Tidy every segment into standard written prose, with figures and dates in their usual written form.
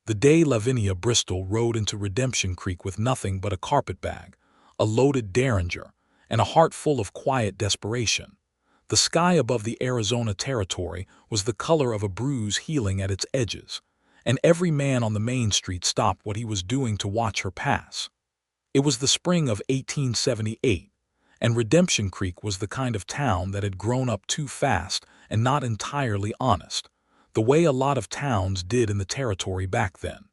The day Lavinia Bristol rode into Redemption Creek with nothing but a carpetbag, a loaded derringer, and a heart full of quiet desperation. The sky above the Arizona Territory was the color of a bruise healing at its edges, and every man on the main street stopped what he was doing to watch her pass. It was the spring of 1878, and Redemption Creek was the kind of town that had grown up too fast and not entirely honest, the way a lot of towns did in the territory back then.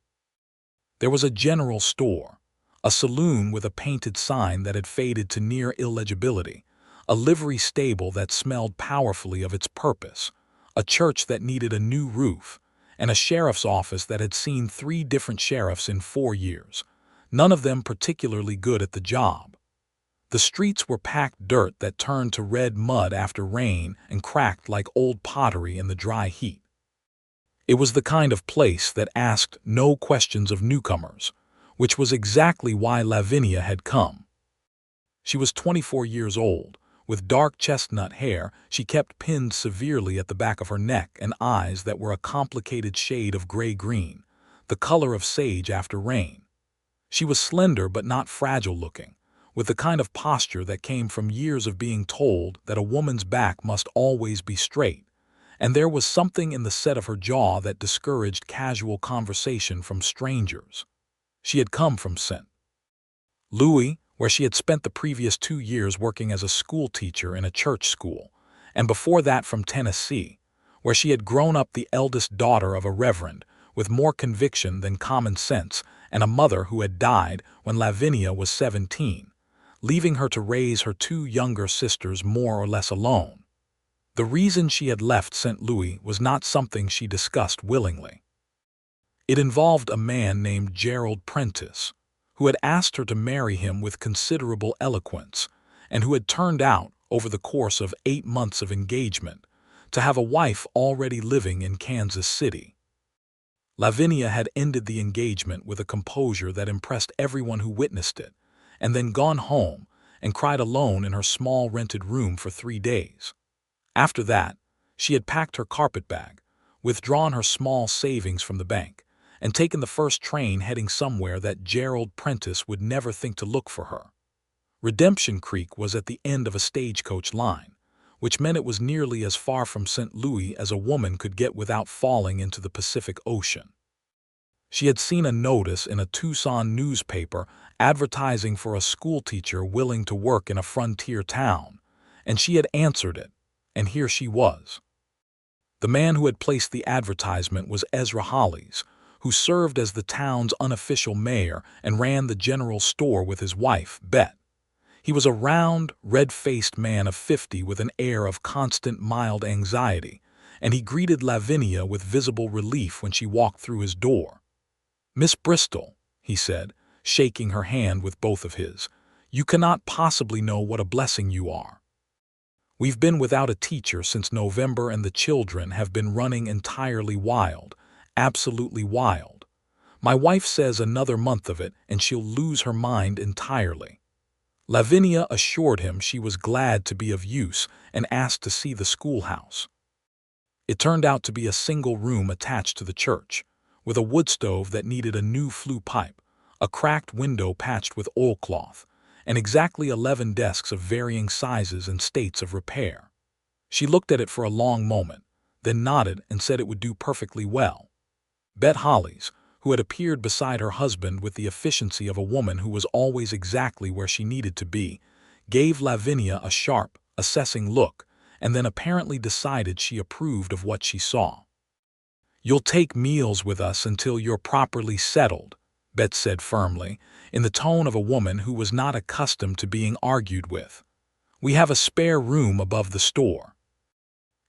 There was a general store, a saloon with a painted sign that had faded to near illegibility, a livery stable that smelled powerfully of its purpose, a church that needed a new roof, and a sheriff's office that had seen 3 different sheriffs in 4 years, none of them particularly good at the job. The streets were packed dirt that turned to red mud after rain and cracked like old pottery in the dry heat. It was the kind of place that asked no questions of newcomers, which was exactly why Lavinia had come. She was 24 years old. With dark chestnut hair, she kept pinned severely at the back of her neck and eyes that were a complicated shade of gray-green, the color of sage after rain. She was slender but not fragile-looking, with the kind of posture that came from years of being told that a woman's back must always be straight, and there was something in the set of her jaw that discouraged casual conversation from strangers. She had come from St. Louis, where she had spent the previous 2 years working as a schoolteacher in a church school, and before that from Tennessee, where she had grown up the eldest daughter of a reverend, with more conviction than common sense, and a mother who had died when Lavinia was 17, leaving her to raise her 2 younger sisters more or less alone. The reason she had left St. Louis was not something she discussed willingly. It involved a man named Gerald Prentice, who had asked her to marry him with considerable eloquence, and who had turned out, over the course of 8 months of engagement, to have a wife already living in Kansas City. Lavinia had ended the engagement with a composure that impressed everyone who witnessed it, and then gone home and cried alone in her small rented room for 3 days. After that, she had packed her carpetbag, withdrawn her small savings from the bank, and taken the first train heading somewhere that Gerald Prentice would never think to look for her. Redemption Creek was at the end of a stagecoach line, which meant it was nearly as far from St. Louis as a woman could get without falling into the Pacific Ocean. She had seen a notice in a Tucson newspaper advertising for a schoolteacher willing to work in a frontier town, and she had answered it, and here she was. The man who had placed the advertisement was Ezra Hollis, who served as the town's unofficial mayor and ran the general store with his wife, Bet. He was a round, red-faced man of 50 with an air of constant mild anxiety, and he greeted Lavinia with visible relief when she walked through his door. "Miss Bristol," he said, shaking her hand with both of his, "you cannot possibly know what a blessing you are. We've been without a teacher since November, and the children have been running entirely wild, absolutely wild. My wife says another month of it and she'll lose her mind entirely." Lavinia assured him she was glad to be of use and asked to see the schoolhouse. It turned out to be a single room attached to the church, with a wood stove that needed a new flue pipe, a cracked window patched with oilcloth, and exactly 11 desks of varying sizes and states of repair. She looked at it for a long moment, then nodded and said it would do perfectly well. Bet Hollis, who had appeared beside her husband with the efficiency of a woman who was always exactly where she needed to be, gave Lavinia a sharp, assessing look, and then apparently decided she approved of what she saw. "You'll take meals with us until you're properly settled," Bet said firmly, in the tone of a woman who was not accustomed to being argued with. "We have a spare room above the store.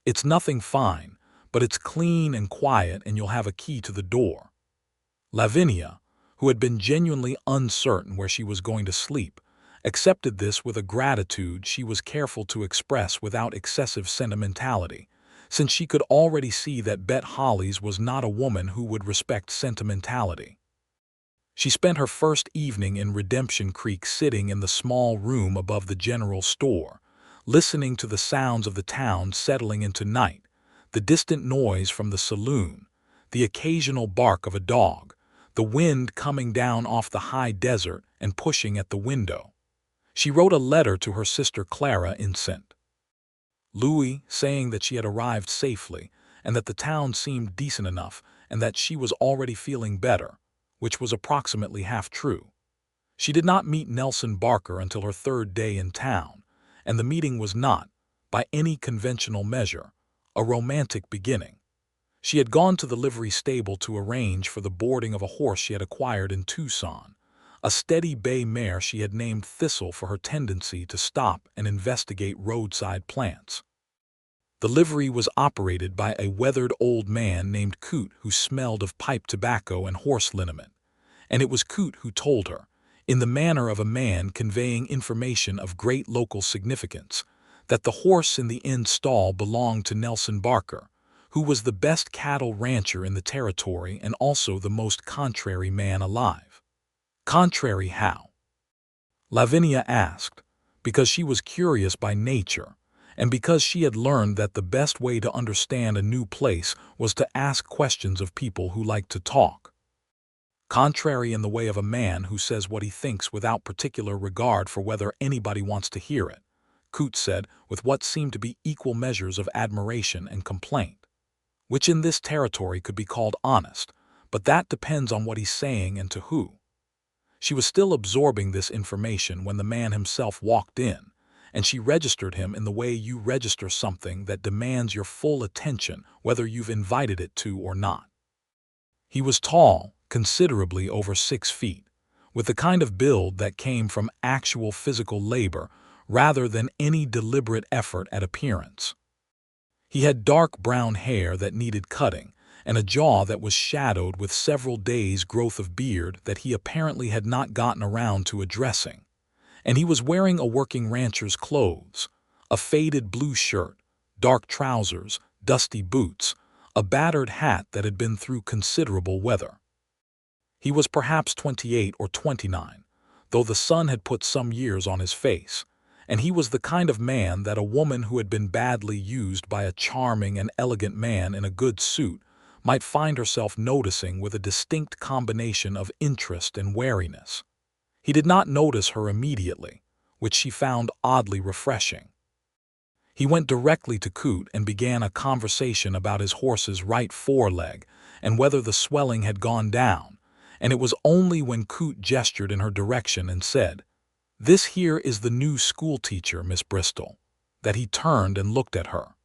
It's nothing fine, but it's clean and quiet, and you'll have a key to the door." Lavinia, who had been genuinely uncertain where she was going to sleep, accepted this with a gratitude she was careful to express without excessive sentimentality, since she could already see that Bet Hollis was not a woman who would respect sentimentality. She spent her first evening in Redemption Creek sitting in the small room above the general store, listening to the sounds of the town settling into night, the distant noise from the saloon, the occasional bark of a dog, the wind coming down off the high desert and pushing at the window. She wrote a letter to her sister Clara in St. Louis, saying that she had arrived safely and that the town seemed decent enough and that she was already feeling better, which was approximately half true. She did not meet Nelson Barker until her third day in town, and the meeting was not, by any conventional measure, a romantic beginning. She had gone to the livery stable to arrange for the boarding of a horse she had acquired in Tucson, a steady bay mare she had named Thistle for her tendency to stop and investigate roadside plants. The livery was operated by a weathered old man named Coot who smelled of pipe tobacco and horse liniment, and it was Coot who told her, in the manner of a man conveying information of great local significance, that the horse in the inn stall belonged to Nelson Barker, who was the best cattle rancher in the territory and also the most contrary man alive. Contrary how? Lavinia asked, because she was curious by nature, and because she had learned that the best way to understand a new place was to ask questions of people who liked to talk. Contrary in the way of a man who says what he thinks without particular regard for whether anybody wants to hear it, Coot said with what seemed to be equal measures of admiration and complaint, which in this territory could be called honest, but that depends on what he's saying and to who. She was still absorbing this information when the man himself walked in, and she registered him in the way you register something that demands your full attention whether you've invited it to or not. He was tall, considerably over 6 feet, with the kind of build that came from actual physical labor rather than any deliberate effort at appearance. He had dark brown hair that needed cutting and a jaw that was shadowed with several days' growth of beard that he apparently had not gotten around to addressing, and he was wearing a working rancher's clothes, a faded blue shirt, dark trousers, dusty boots, a battered hat that had been through considerable weather. He was perhaps 28 or 29, though the sun had put some years on his face, and he was the kind of man that a woman who had been badly used by a charming and elegant man in a good suit might find herself noticing with a distinct combination of interest and wariness. He did not notice her immediately, which she found oddly refreshing. He went directly to Coot and began a conversation about his horse's right foreleg and whether the swelling had gone down, and it was only when Coot gestured in her direction and said, "This here is the new schoolteacher, Miss Bristol," that he turned and looked at her.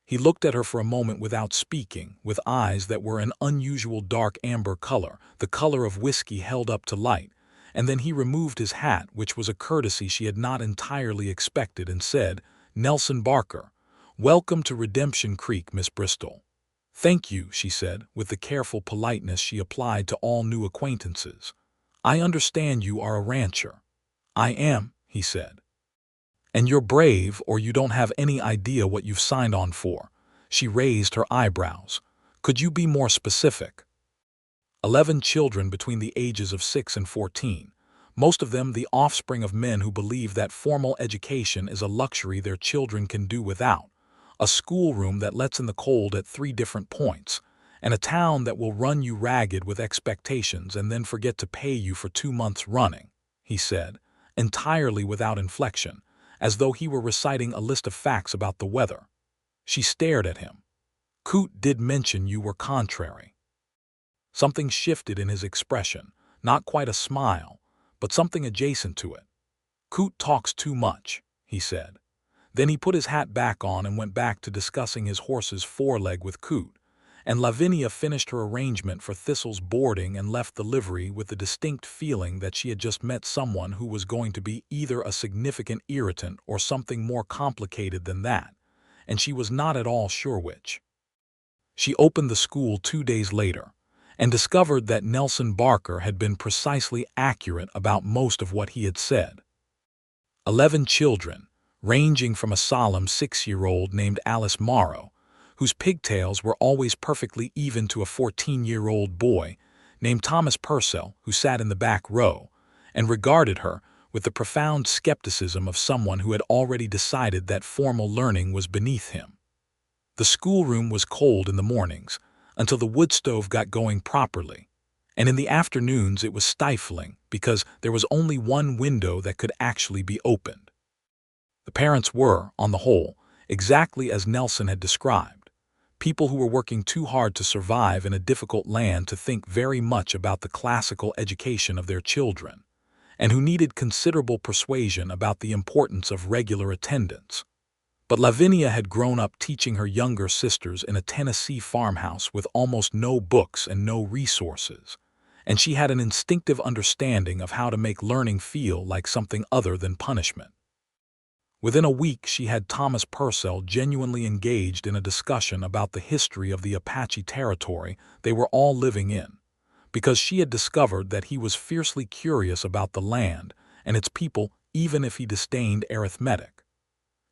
He looked at her for a moment without speaking, with eyes that were an unusual dark amber color, the color of whiskey held up to light, and then he removed his hat, which was a courtesy she had not entirely expected, and said, "Nelson Barker, welcome to Redemption Creek, Miss Bristol." "Thank you," she said, with the careful politeness she applied to all new acquaintances. "I understand you are a rancher." "I am," he said. "And you're brave, or you don't have any idea what you've signed on for." She raised her eyebrows. "Could you be more specific?" 11 children between the ages of 6 and 14, most of them the offspring of men who believe that formal education is a luxury their children can do without, a schoolroom that lets in the cold at 3 different points, and a town that will run you ragged with expectations and then forget to pay you for 2 months running, he said, entirely without inflection, as though he were reciting a list of facts about the weather. She stared at him. "Coot did mention you were contrary." Something shifted in his expression, not quite a smile, but something adjacent to it. "Coot talks too much," he said. Then he put his hat back on and went back to discussing his horse's foreleg with Coot, and Lavinia finished her arrangement for Thistle's boarding and left the livery with the distinct feeling that she had just met someone who was going to be either a significant irritant or something more complicated than that, and she was not at all sure which. She opened the school 2 days later, and discovered that Nelson Barker had been precisely accurate about most of what he had said. 11 children, ranging from a solemn 6-year-old named Alice Morrow, whose pigtails were always perfectly even, to a 14-year-old boy named Thomas Purcell, who sat in the back row and regarded her with the profound skepticism of someone who had already decided that formal learning was beneath him. The schoolroom was cold in the mornings until the wood stove got going properly, and in the afternoons it was stifling because there was only one window that could actually be opened. The parents were, on the whole, exactly as Nelson had described, people who were working too hard to survive in a difficult land to think very much about the classical education of their children, and who needed considerable persuasion about the importance of regular attendance. But Lavinia had grown up teaching her younger sisters in a Tennessee farmhouse with almost no books and no resources, and she had an instinctive understanding of how to make learning feel like something other than punishment. Within a week, she had Thomas Purcell genuinely engaged in a discussion about the history of the Apache territory they were all living in, because she had discovered that he was fiercely curious about the land and its people even if he disdained arithmetic.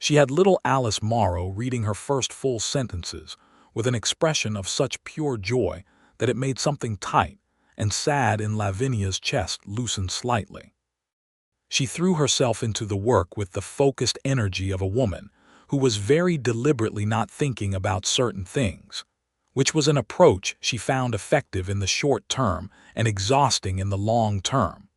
She had little Alice Morrow reading her first full sentences with an expression of such pure joy that it made something tight and sad in Lavinia's chest loosen slightly. She threw herself into the work with the focused energy of a woman who was very deliberately not thinking about certain things, which was an approach she found effective in the short term and exhausting in the long term.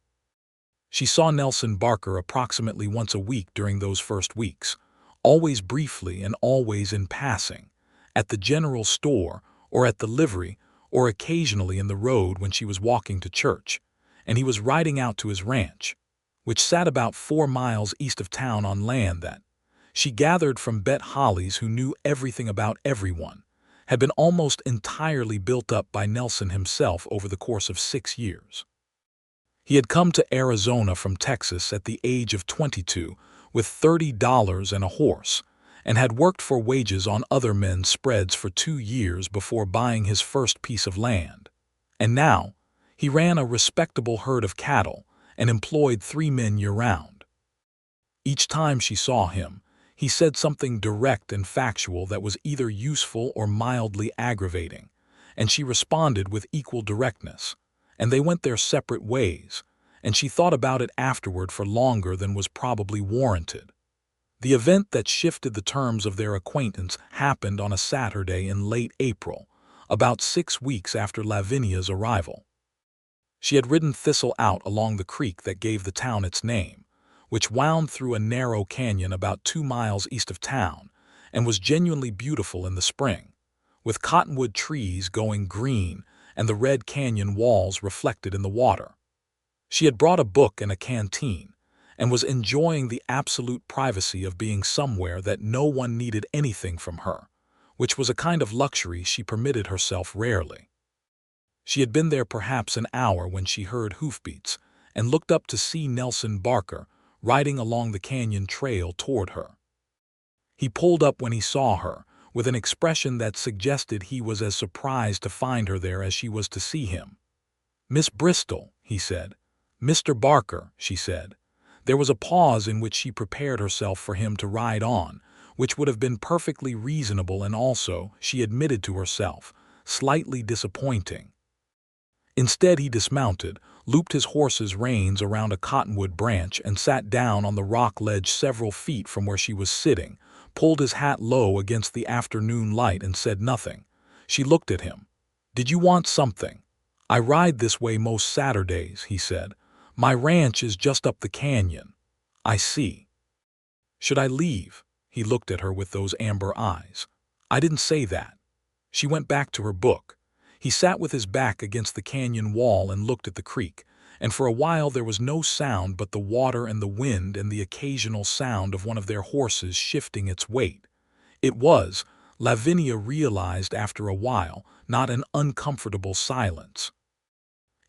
She saw Nelson Barker approximately once a week during those first weeks, always briefly and always in passing, at the general store or at the livery or occasionally in the road when she was walking to church, and he was riding out to his ranch, which sat about 4 miles east of town on land that, she gathered from Bet Hollies who knew everything about everyone, had been almost entirely built up by Nelson himself over the course of 6 years. He had come to Arizona from Texas at the age of 22 with $30 and a horse, and had worked for wages on other men's spreads for 2 years before buying his first piece of land. And now, he ran a respectable herd of cattle and employed 3 men year-round. Each time she saw him, he said something direct and factual that was either useful or mildly aggravating, and she responded with equal directness, and they went their separate ways, and she thought about it afterward for longer than was probably warranted. The event that shifted the terms of their acquaintance happened on a Saturday in late April, about 6 weeks after Lavinia's arrival. She had ridden Thistle out along the creek that gave the town its name, which wound through a narrow canyon about 2 miles east of town and was genuinely beautiful in the spring, with cottonwood trees going green and the red canyon walls reflected in the water. She had brought a book and a canteen and was enjoying the absolute privacy of being somewhere that no one needed anything from her, which was a kind of luxury she permitted herself rarely. She had been there perhaps an hour when she heard hoofbeats and looked up to see Nelson Barker riding along the canyon trail toward her. He pulled up when he saw her, with an expression that suggested he was as surprised to find her there as she was to see him. "Miss Bristol," he said. "Mr. Barker," she said. There was a pause in which she prepared herself for him to ride on, which would have been perfectly reasonable and also, she admitted to herself, slightly disappointing. Instead, he dismounted, looped his horse's reins around a cottonwood branch and sat down on the rock ledge several feet from where she was sitting, pulled his hat low against the afternoon light and said nothing. She looked at him. "Did you want something?" "I ride this way most Saturdays," he said. "My ranch is just up the canyon." "I see." "Should I leave?" He looked at her with those amber eyes. "I didn't say that." She went back to her book. He sat with his back against the canyon wall and looked at the creek, and for a while there was no sound but the water and the wind and the occasional sound of one of their horses shifting its weight. It was, Lavinia realized after a while, not an uncomfortable silence.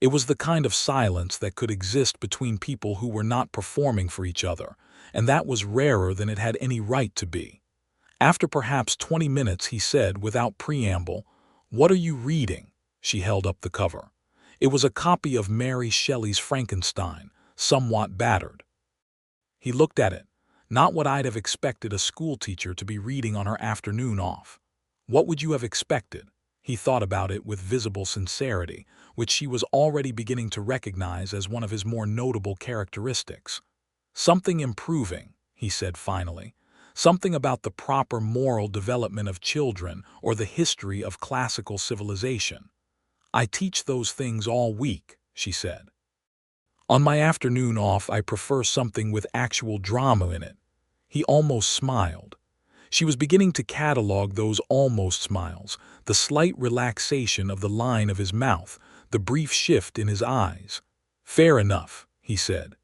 It was the kind of silence that could exist between people who were not performing for each other, and that was rarer than it had any right to be. After perhaps 20 minutes he said, without preamble, "What are you reading?" She held up the cover. It was a copy of Mary Shelley's Frankenstein, somewhat battered. He looked at it, not what I'd have expected a schoolteacher to be reading on her afternoon off. "What would you have expected?" He thought about it with visible sincerity, which she was already beginning to recognize as one of his more notable characteristics. "Something improving," he said finally. "Something about the proper moral development of children or the history of classical civilization." I teach those things all week, she said. On my afternoon off, I prefer something with actual drama in it. He almost smiled. She was beginning to catalog those almost smiles, the slight relaxation of the line of his mouth, the brief shift in his eyes. Fair enough, he said.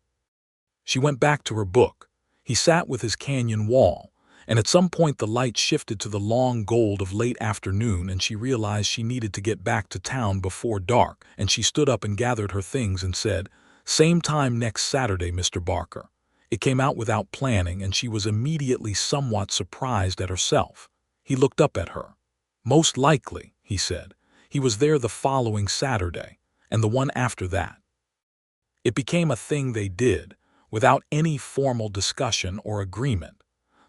She went back to her book. He sat with his canyon wall, and at some point the light shifted to the long gold of late afternoon, and she realized she needed to get back to town before dark, and she stood up and gathered her things and said, "Same time next Saturday, Mr. Barker." It came out without planning, and she was immediately somewhat surprised at herself. He looked up at her. "Most likely," he said. He was there the following Saturday, and the one after that. It became a thing they did, without any formal discussion or agreement,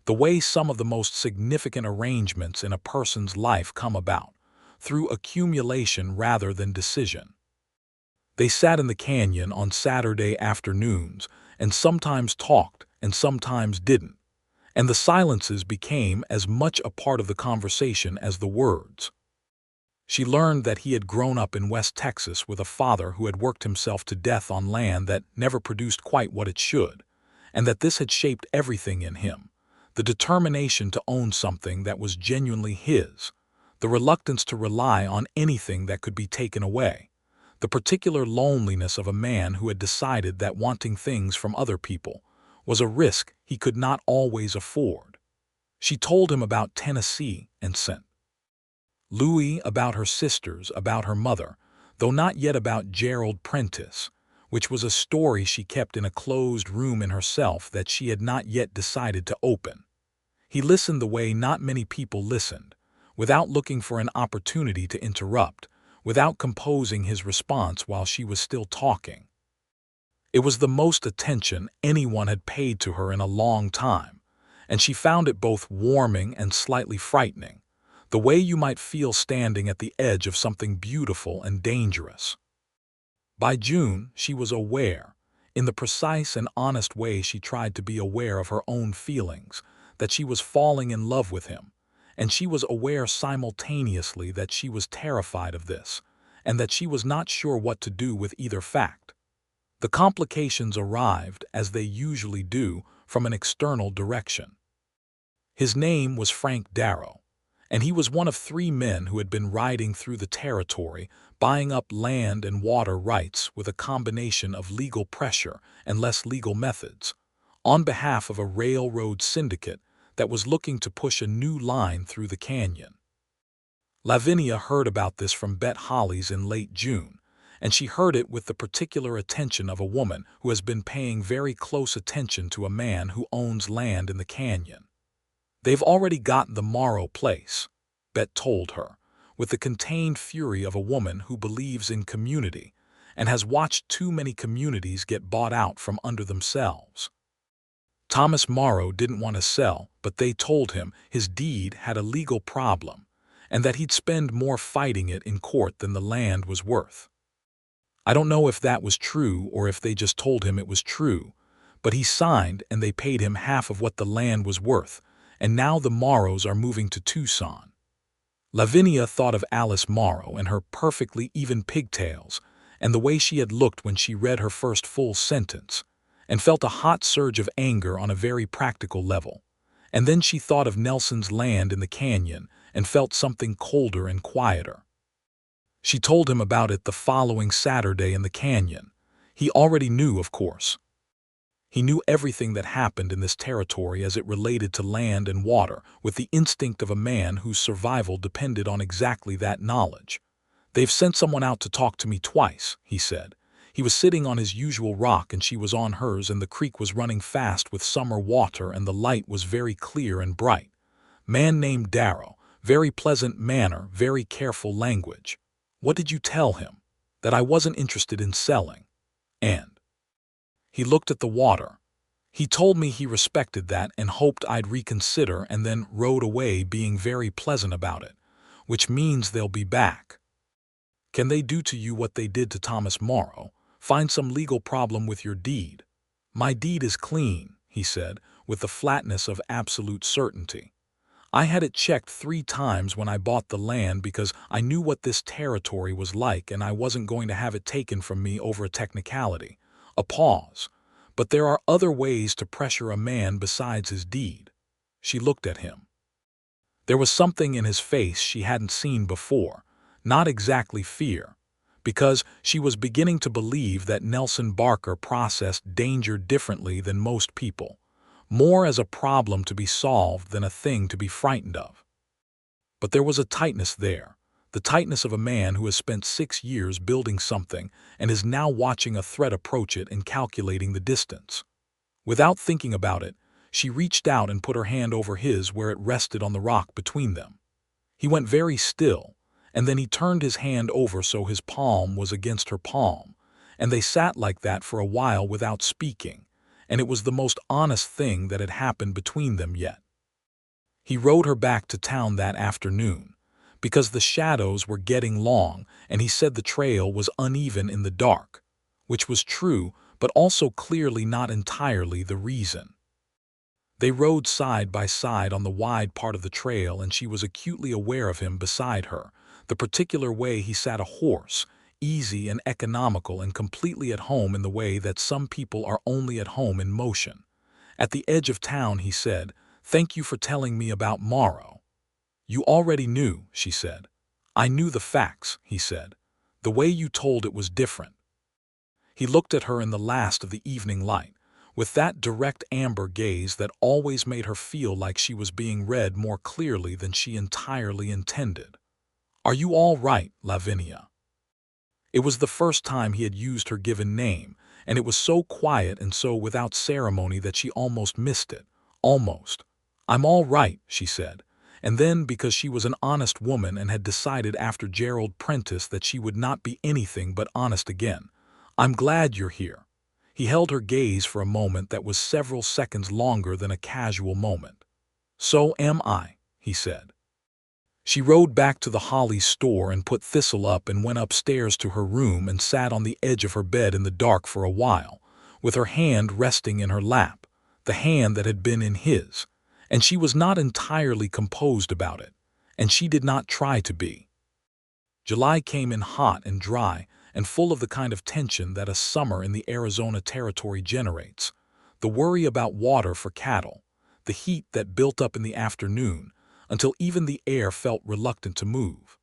the way some of the most significant arrangements in a person's life come about, through accumulation rather than decision. They sat in the canyon on Saturday afternoons and sometimes talked and sometimes didn't, and the silences became as much a part of the conversation as the words. She learned that he had grown up in West Texas with a father who had worked himself to death on land that never produced quite what it should, and that this had shaped everything in him: the determination to own something that was genuinely his, the reluctance to rely on anything that could be taken away, the particular loneliness of a man who had decided that wanting things from other people was a risk he could not always afford. She told him about Tennessee and St. Louis, about her sisters, about her mother, though not yet about Gerald Prentice, which was a story she kept in a closed room in herself that she had not yet decided to open. He listened the way not many people listened, without looking for an opportunity to interrupt, without composing his response while she was still talking. It was the most attention anyone had paid to her in a long time, and she found it both warming and slightly frightening, the way you might feel standing at the edge of something beautiful and dangerous. By June, she was aware, in the precise and honest way she tried to be aware of her own feelings, that she was falling in love with him, and she was aware simultaneously that she was terrified of this, and that she was not sure what to do with either fact. The complications arrived, as they usually do, from an external direction. His name was Frank Darrow, and he was one of 3 men who had been riding through the territory, buying up land and water rights with a combination of legal pressure and less legal methods, on behalf of a railroad syndicate that was looking to push a new line through the canyon. Lavinia heard about this from Bet Holly's in late June, and she heard it with the particular attention of a woman who has been paying very close attention to a man who owns land in the canyon. "They've already got the Morrow place," Bet told her, with the contained fury of a woman who believes in community and has watched too many communities get bought out from under themselves. Thomas Morrow didn't want to sell, but they told him his deed had a legal problem and that he'd spend more fighting it in court than the land was worth. I don't know if that was true or if they just told him it was true, but he signed and they paid him half of what the land was worth, and now the Morrows are moving to Tucson. Lavinia thought of Alice Morrow and her perfectly even pigtails and the way she had looked when she read her first full sentence, and felt a hot surge of anger on a very practical level. And then she thought of Nelson's land in the canyon and felt something colder and quieter. She told him about it the following Saturday in the canyon. He already knew, of course. He knew everything that happened in this territory as it related to land and water, with the instinct of a man whose survival depended on exactly that knowledge. "They've sent someone out to talk to me twice," he said. He was sitting on his usual rock and she was on hers, and the creek was running fast with summer water and the light was very clear and bright. "Man named Darrow, very pleasant manner, very careful language." "What did you tell him?" "That I wasn't interested in selling." "And?" He looked at the water. "He told me he respected that and hoped I'd reconsider, and then rode away being very pleasant about it, which means they'll be back." "Can they do to you what they did to Thomas Morrow? Find some legal problem with your deed?" "My deed is clean," he said, with the flatness of absolute certainty. I had it checked 3 times when I bought the land because I knew what this territory was like and I wasn't going to have it taken from me over a technicality. A pause. But there are other ways to pressure a man besides his deed. She looked at him. There was something in his face she hadn't seen before, not exactly fear, because she was beginning to believe that Nelson Barker processed danger differently than most people, more as a problem to be solved than a thing to be frightened of. But there was a tightness there, the tightness of a man who has spent 6 years building something and is now watching a threat approach it and calculating the distance. Without thinking about it, she reached out and put her hand over his where it rested on the rock between them. He went very still, and then he turned his hand over so his palm was against her palm, and they sat like that for a while without speaking, and it was the most honest thing that had happened between them yet. He rode her back to town that afternoon, because the shadows were getting long and he said the trail was uneven in the dark, which was true but also clearly not entirely the reason. They rode side by side on the wide part of the trail and she was acutely aware of him beside her, the particular way he sat a horse, easy and economical and completely at home in the way that some people are only at home in motion. At the edge of town he said, "Thank you for telling me about Morrow." "You already knew," she said. "I knew the facts," he said. "The way you told it was different." He looked at her in the last of the evening light, with that direct amber gaze that always made her feel like she was being read more clearly than she entirely intended. "Are you all right, Lavinia?" It was the first time he had used her given name, and it was so quiet and so without ceremony that she almost missed it. Almost. "I'm all right," she said. And then, because she was an honest woman and had decided after Gerald Prentice that she would not be anything but honest again, "I'm glad you're here." He held her gaze for a moment that was several seconds longer than a casual moment. "So am I," he said. She rode back to the Holly store and put Thistle up and went upstairs to her room and sat on the edge of her bed in the dark for a while, with her hand resting in her lap, the hand that had been in his, and she was not entirely composed about it, and she did not try to be. July came in hot and dry and full of the kind of tension that a summer in the Arizona territory generates, the worry about water for cattle, the heat that built up in the afternoon, until even the air felt reluctant to move.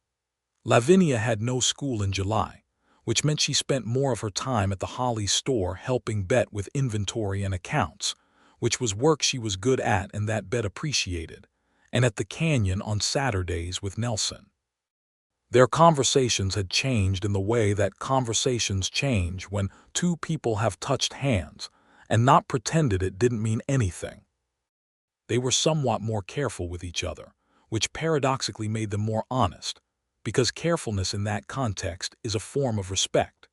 Lavinia had no school in July, which meant she spent more of her time at the Holly store helping Bet with inventory and accounts, which was work she was good at and that Bet appreciated, and at the canyon on Saturdays with Nelson. Their conversations had changed in the way that conversations change when two people have touched hands and not pretended it didn't mean anything. They were somewhat more careful with each other, which paradoxically made them more honest, because carefulness in that context is a form of respect.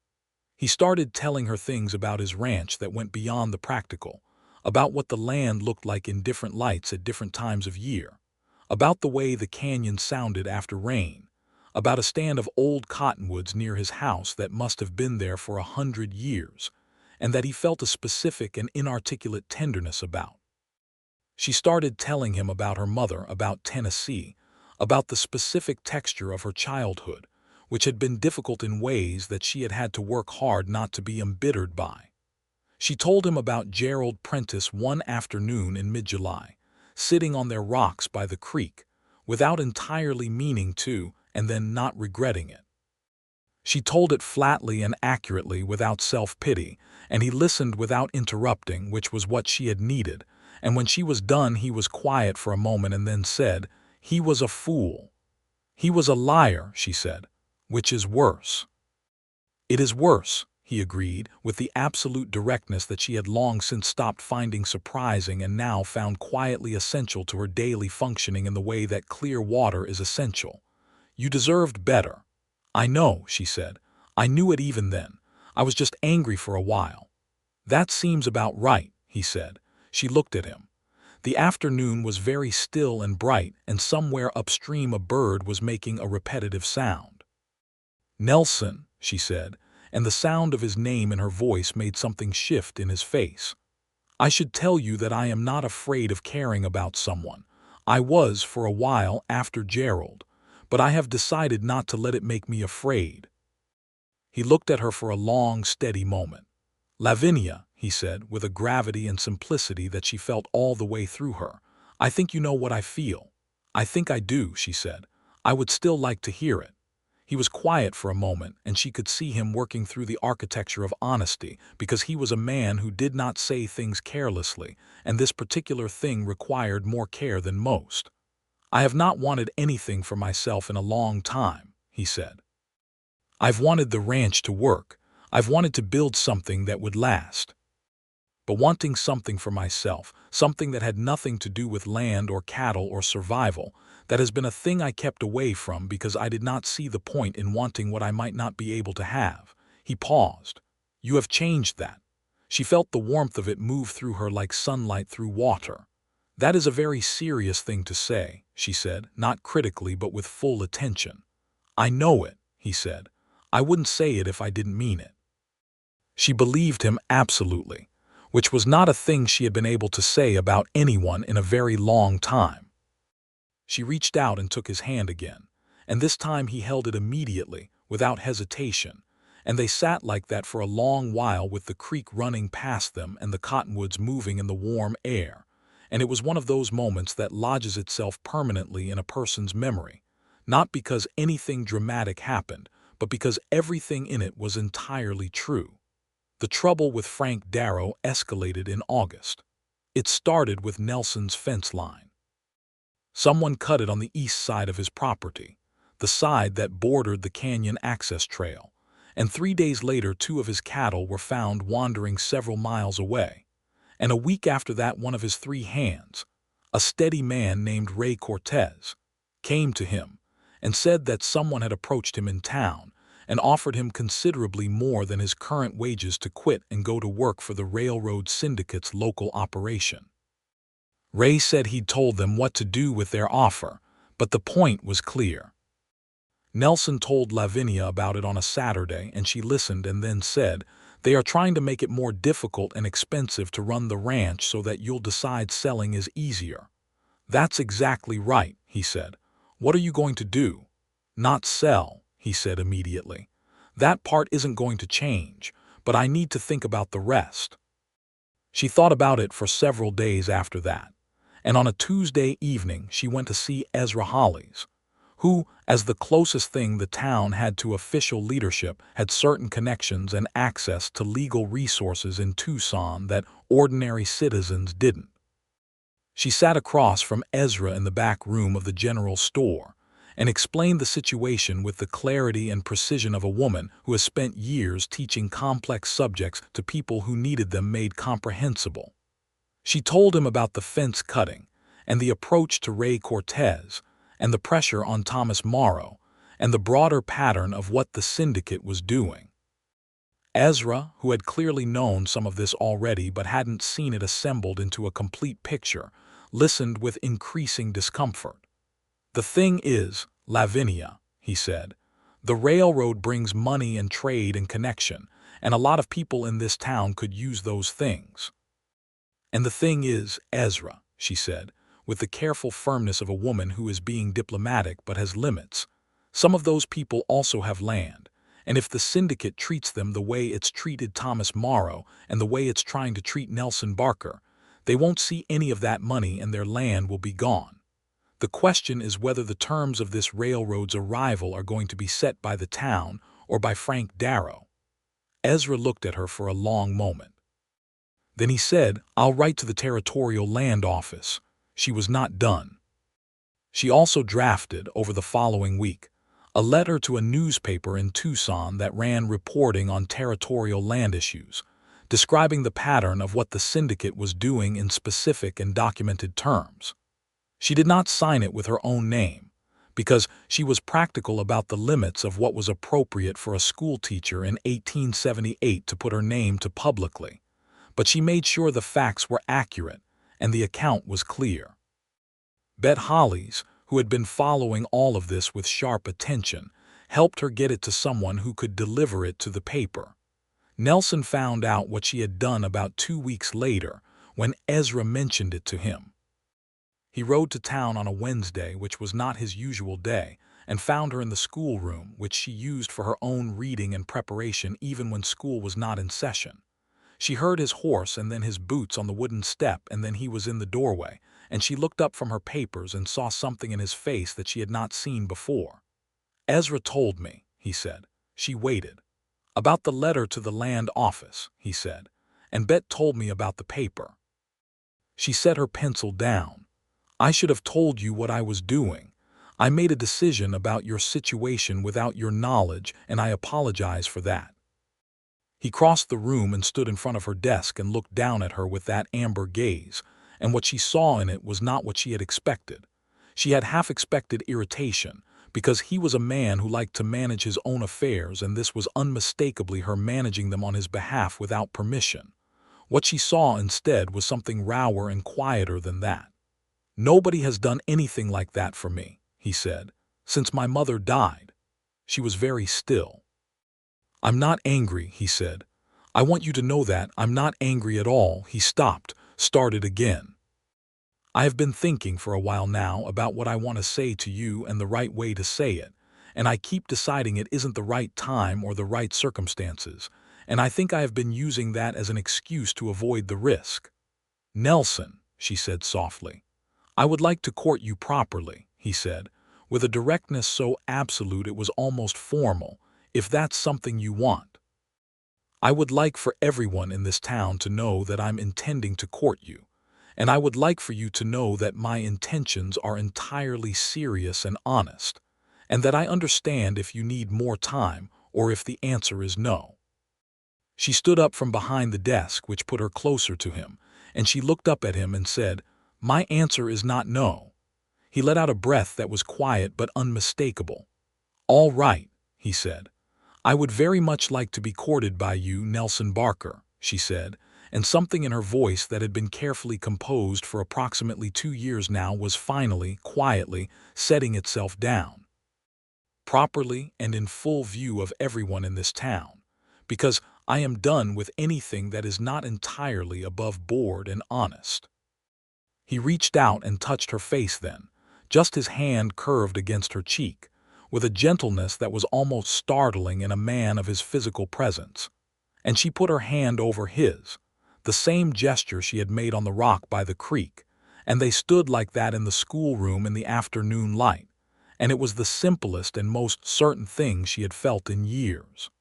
He started telling her things about his ranch that went beyond the practical, about what the land looked like in different lights at different times of year, about the way the canyon sounded after rain, about a stand of old cottonwoods near his house that must have been there for 100 years, and that he felt a specific and inarticulate tenderness about. She started telling him about her mother, about Tennessee, about the specific texture of her childhood, which had been difficult in ways that she had had to work hard not to be embittered by. She told him about Gerald Prentice one afternoon in mid-July, sitting on their rocks by the creek, without entirely meaning to, and then not regretting it. She told it flatly and accurately without self-pity, and he listened without interrupting, which was what she had needed, and when she was done he was quiet for a moment and then said, "He was a fool." "He was a liar," she said, "which is worse." "It is worse," he agreed, with the absolute directness that she had long since stopped finding surprising and now found quietly essential to her daily functioning in the way that clear water is essential. "You deserved better." "I know," she said. "I knew it even then. I was just angry for a while." "That seems about right," he said. She looked at him. The afternoon was very still and bright, and somewhere upstream a bird was making a repetitive sound. "Nelson," she said, and the sound of his name in her voice made something shift in his face. "I should tell you that I am not afraid of caring about someone. I was for a while after Gerald, but I have decided not to let it make me afraid. He looked at her for a long, steady moment. Lavinia, he said, with a gravity and simplicity that she felt all the way through her, I think you know what I feel. I think I do, she said. I would still like to hear it. He was quiet for a moment, and she could see him working through the architecture of honesty, because he was a man who did not say things carelessly, and this particular thing required more care than most. I have not wanted anything for myself in a long time, he said. I've wanted the ranch to work. I've wanted to build something that would last. But wanting something for myself, something that had nothing to do with land or cattle or survival, that has been a thing I kept away from because I did not see the point in wanting what I might not be able to have. He paused. You have changed that. She felt the warmth of it move through her like sunlight through water. That is a very serious thing to say, she said, not critically but with full attention. I know it, he said. I wouldn't say it if I didn't mean it. She believed him absolutely, which was not a thing she had been able to say about anyone in a very long time. She reached out and took his hand again, and this time he held it immediately, without hesitation, and they sat like that for a long while with the creek running past them and the cottonwoods moving in the warm air, and it was one of those moments that lodges itself permanently in a person's memory, not because anything dramatic happened, but because everything in it was entirely true. The trouble with Frank Darrow escalated in August. It started with Nelson's fence line. Someone cut it on the east side of his property, the side that bordered the canyon access trail, and 3 days later 2 of his cattle were found wandering several miles away. And a week after that, one of his 3 hands, a steady man named Ray Cortez, came to him and said that someone had approached him in town and offered him considerably more than his current wages to quit and go to work for the railroad syndicate's local operation. Ray said he'd told them what to do with their offer, but the point was clear. Nelson told Lavinia about it on a Saturday, and she listened and then said, "They are trying to make it more difficult and expensive to run the ranch so that you'll decide selling is easier." "That's exactly right," he said. "What are you going to do?" "Not sell," he said immediately. "That part isn't going to change, but I need to think about the rest." She thought about it for several days after that, and on a Tuesday evening she went to see Ezra Hollies, who, as the closest thing the town had to official leadership, had certain connections and access to legal resources in Tucson that ordinary citizens didn't. She sat across from Ezra in the back room of the general store and explained the situation with the clarity and precision of a woman who has spent years teaching complex subjects to people who needed them made comprehensible. She told him about the fence cutting and the approach to Ray Cortez and the pressure on Thomas Morrow and the broader pattern of what the syndicate was doing. Ezra, who had clearly known some of this already but hadn't seen it assembled into a complete picture, listened with increasing discomfort. "The thing is, Lavinia," he said, "the railroad brings money and trade and connection, and a lot of people in this town could use those things." "And the thing is, Ezra," she said, with the careful firmness of a woman who is being diplomatic but has limits, "some of those people also have land, and if the syndicate treats them the way it's treated Thomas Morrow and the way it's trying to treat Nelson Barker, they won't see any of that money and their land will be gone. The question is whether the terms of this railroad's arrival are going to be set by the town or by Frank Darrow." Ezra looked at her for a long moment. Then he said, "I'll write to the Territorial Land Office." She was not done. She also drafted, over the following week, a letter to a newspaper in Tucson that ran reporting on territorial land issues, describing the pattern of what the syndicate was doing in specific and documented terms. She did not sign it with her own name, because she was practical about the limits of what was appropriate for a schoolteacher in 1878 to put her name to publicly, but she made sure the facts were accurate and the account was clear. Bet Hollies, who had been following all of this with sharp attention, helped her get it to someone who could deliver it to the paper. Nelson found out what she had done about 2 weeks later when Ezra mentioned it to him. He rode to town on a Wednesday, which was not his usual day, and found her in the schoolroom, which she used for her own reading and preparation even when school was not in session. She heard his horse and then his boots on the wooden step, and then he was in the doorway, and she looked up from her papers and saw something in his face that she had not seen before. "Ezra told me," he said. She waited. "About the letter to the land office," he said, "and Bet told me about the paper." She set her pencil down. "I should have told you what I was doing. I made a decision about your situation without your knowledge, and I apologize for that." He crossed the room and stood in front of her desk and looked down at her with that amber gaze, and what she saw in it was not what she had expected. She had half expected irritation, because he was a man who liked to manage his own affairs, and this was unmistakably her managing them on his behalf without permission. What she saw instead was something rower and quieter than that. "Nobody has done anything like that for me," he said, "since my mother died." She was very still. "I'm not angry," he said. "I want you to know that I'm not angry at all." He stopped, started again. "I have been thinking for a while now about what I want to say to you and the right way to say it, and I keep deciding it isn't the right time or the right circumstances, and I think I have been using that as an excuse to avoid the risk." "Nelson," she said softly. "I would like to court you properly," he said, with a directness so absolute it was almost formal, "if that's something you want. I would like for everyone in this town to know that I'm intending to court you, and I would like for you to know that my intentions are entirely serious and honest, and that I understand if you need more time or if the answer is no." She stood up from behind the desk, which put her closer to him, and she looked up at him and said, "My answer is not no." He let out a breath that was quiet but unmistakable. "All right," he said. "I would very much like to be courted by you, Nelson Barker," she said, and something in her voice that had been carefully composed for approximately 2 years now was finally, quietly, setting itself down. "Properly and in full view of everyone in this town, because I am done with anything that is not entirely above board and honest." He reached out and touched her face then, just his hand curved against her cheek, with a gentleness that was almost startling in a man of his physical presence. And she put her hand over his, the same gesture she had made on the rock by the creek, and they stood like that in the schoolroom in the afternoon light, and it was the simplest and most certain thing she had felt in years.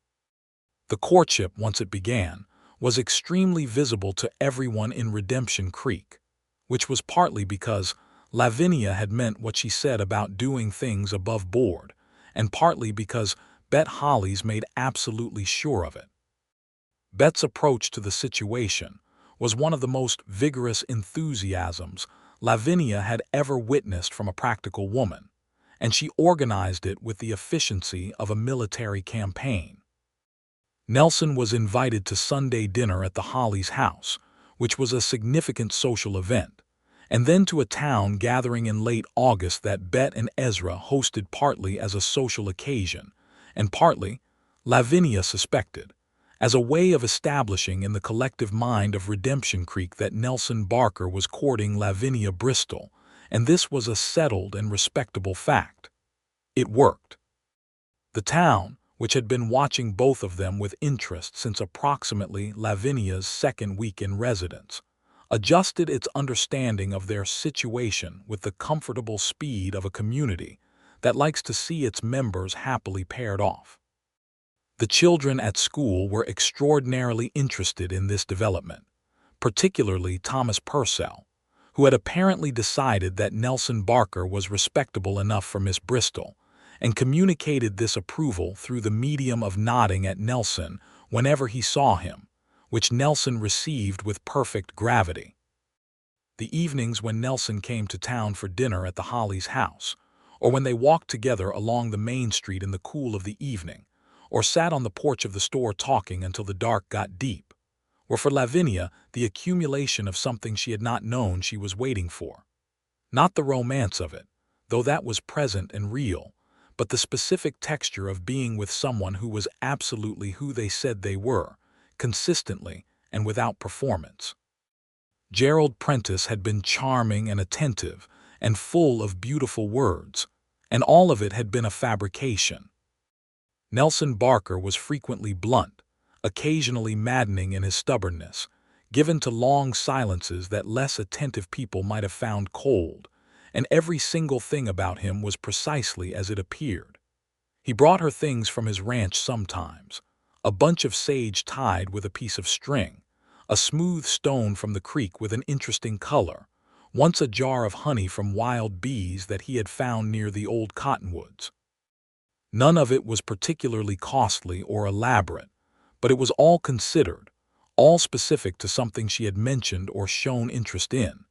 The courtship, once it began, was extremely visible to everyone in Redemption Creek, which was partly because Lavinia had meant what she said about doing things above board, and partly because Bet Hollies made absolutely sure of it. Bet's approach to the situation was one of the most vigorous enthusiasms Lavinia had ever witnessed from a practical woman, and she organized it with the efficiency of a military campaign. Nelson was invited to Sunday dinner at the Hollies' house, which was a significant social event, and then to a town gathering in late August that Bet and Ezra hosted partly as a social occasion, and partly, Lavinia suspected, as a way of establishing in the collective mind of Redemption Creek that Nelson Barker was courting Lavinia Bristol, and this was a settled and respectable fact. It worked. The town, which had been watching both of them with interest since approximately Lavinia's second week in residence, adjusted its understanding of their situation with the comfortable speed of a community that likes to see its members happily paired off. The children at school were extraordinarily interested in this development, particularly Thomas Purcell, who had apparently decided that Nelson Barker was respectable enough for Miss Bristol, and communicated this approval through the medium of nodding at Nelson whenever he saw him, which Nelson received with perfect gravity. The evenings when Nelson came to town for dinner at the Hollies' house, or when they walked together along the main street in the cool of the evening, or sat on the porch of the store talking until the dark got deep, were for Lavinia the accumulation of something she had not known she was waiting for. Not the romance of it, though that was present and real, but the specific texture of being with someone who was absolutely who they said they were, consistently and without performance. Gerald Prentice had been charming and attentive, and full of beautiful words, and all of it had been a fabrication. Nelson Barker was frequently blunt, occasionally maddening in his stubbornness, given to long silences that less attentive people might have found cold, and every single thing about him was precisely as it appeared. He brought her things from his ranch sometimes: a bunch of sage tied with a piece of string, a smooth stone from the creek with an interesting color, once a jar of honey from wild bees that he had found near the old cottonwoods. None of it was particularly costly or elaborate, but it was all considered, all specific to something she had mentioned or shown interest in,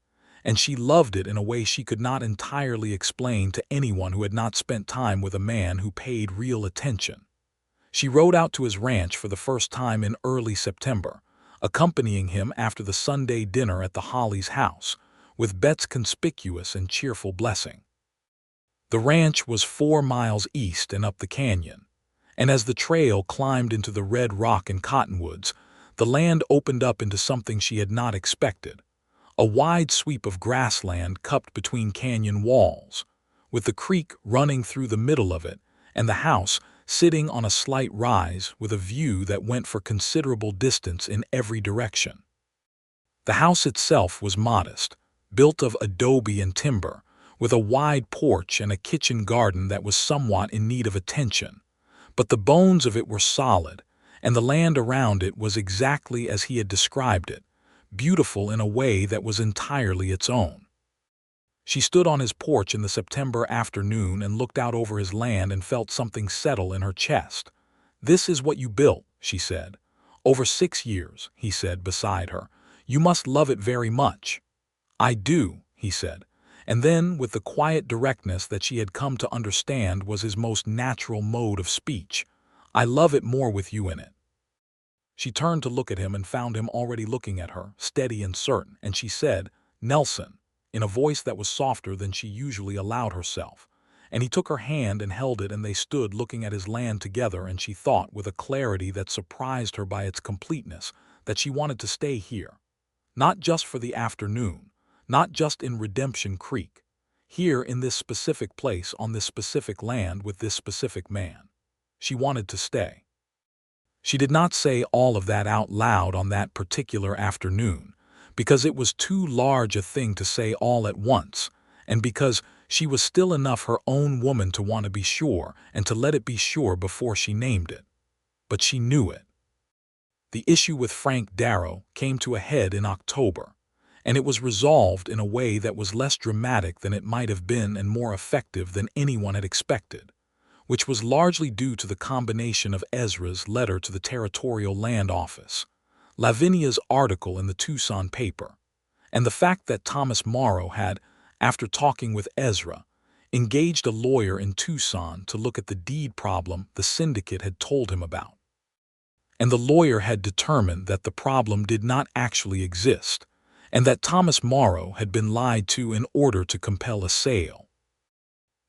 and she loved it in a way she could not entirely explain to anyone who had not spent time with a man who paid real attention. She rode out to his ranch for the first time in early September, accompanying him after the Sunday dinner at the Hollies' house, with Bet's conspicuous and cheerful blessing. The ranch was 4 miles east and up the canyon, and as the trail climbed into the red rock and cottonwoods, the land opened up into something she had not expected: a wide sweep of grassland cupped between canyon walls, with the creek running through the middle of it, and the house sitting on a slight rise with a view that went for considerable distance in every direction. The house itself was modest, built of adobe and timber, with a wide porch and a kitchen garden that was somewhat in need of attention, but the bones of it were solid, and the land around it was exactly as he had described it, beautiful in a way that was entirely its own. She stood on his porch in the September afternoon and looked out over his land and felt something settle in her chest. "This is what you built," she said. "Over 6 years," he said beside her. "You must love it very much." "I do," he said, and then, with the quiet directness that she had come to understand was his most natural mode of speech, "I love it more with you in it." She turned to look at him and found him already looking at her, steady and certain, and she said, "Nelson," in a voice that was softer than she usually allowed herself, and he took her hand and held it, and they stood looking at his land together, and she thought, with a clarity that surprised her by its completeness, that she wanted to stay here. Not just for the afternoon, not just in Redemption Creek, here in this specific place on this specific land with this specific man. She wanted to stay. She did not say all of that out loud on that particular afternoon, because it was too large a thing to say all at once, and because she was still enough her own woman to want to be sure and to let it be sure before she named it. But she knew it. The issue with Frank Darrow came to a head in October, and it was resolved in a way that was less dramatic than it might have been and more effective than anyone had expected, which was largely due to the combination of Ezra's letter to the Territorial Land Office, Lavinia's article in the Tucson paper, and the fact that Thomas Morrow had, after talking with Ezra, engaged a lawyer in Tucson to look at the deed problem the syndicate had told him about. And the lawyer had determined that the problem did not actually exist, and that Thomas Morrow had been lied to in order to compel a sale.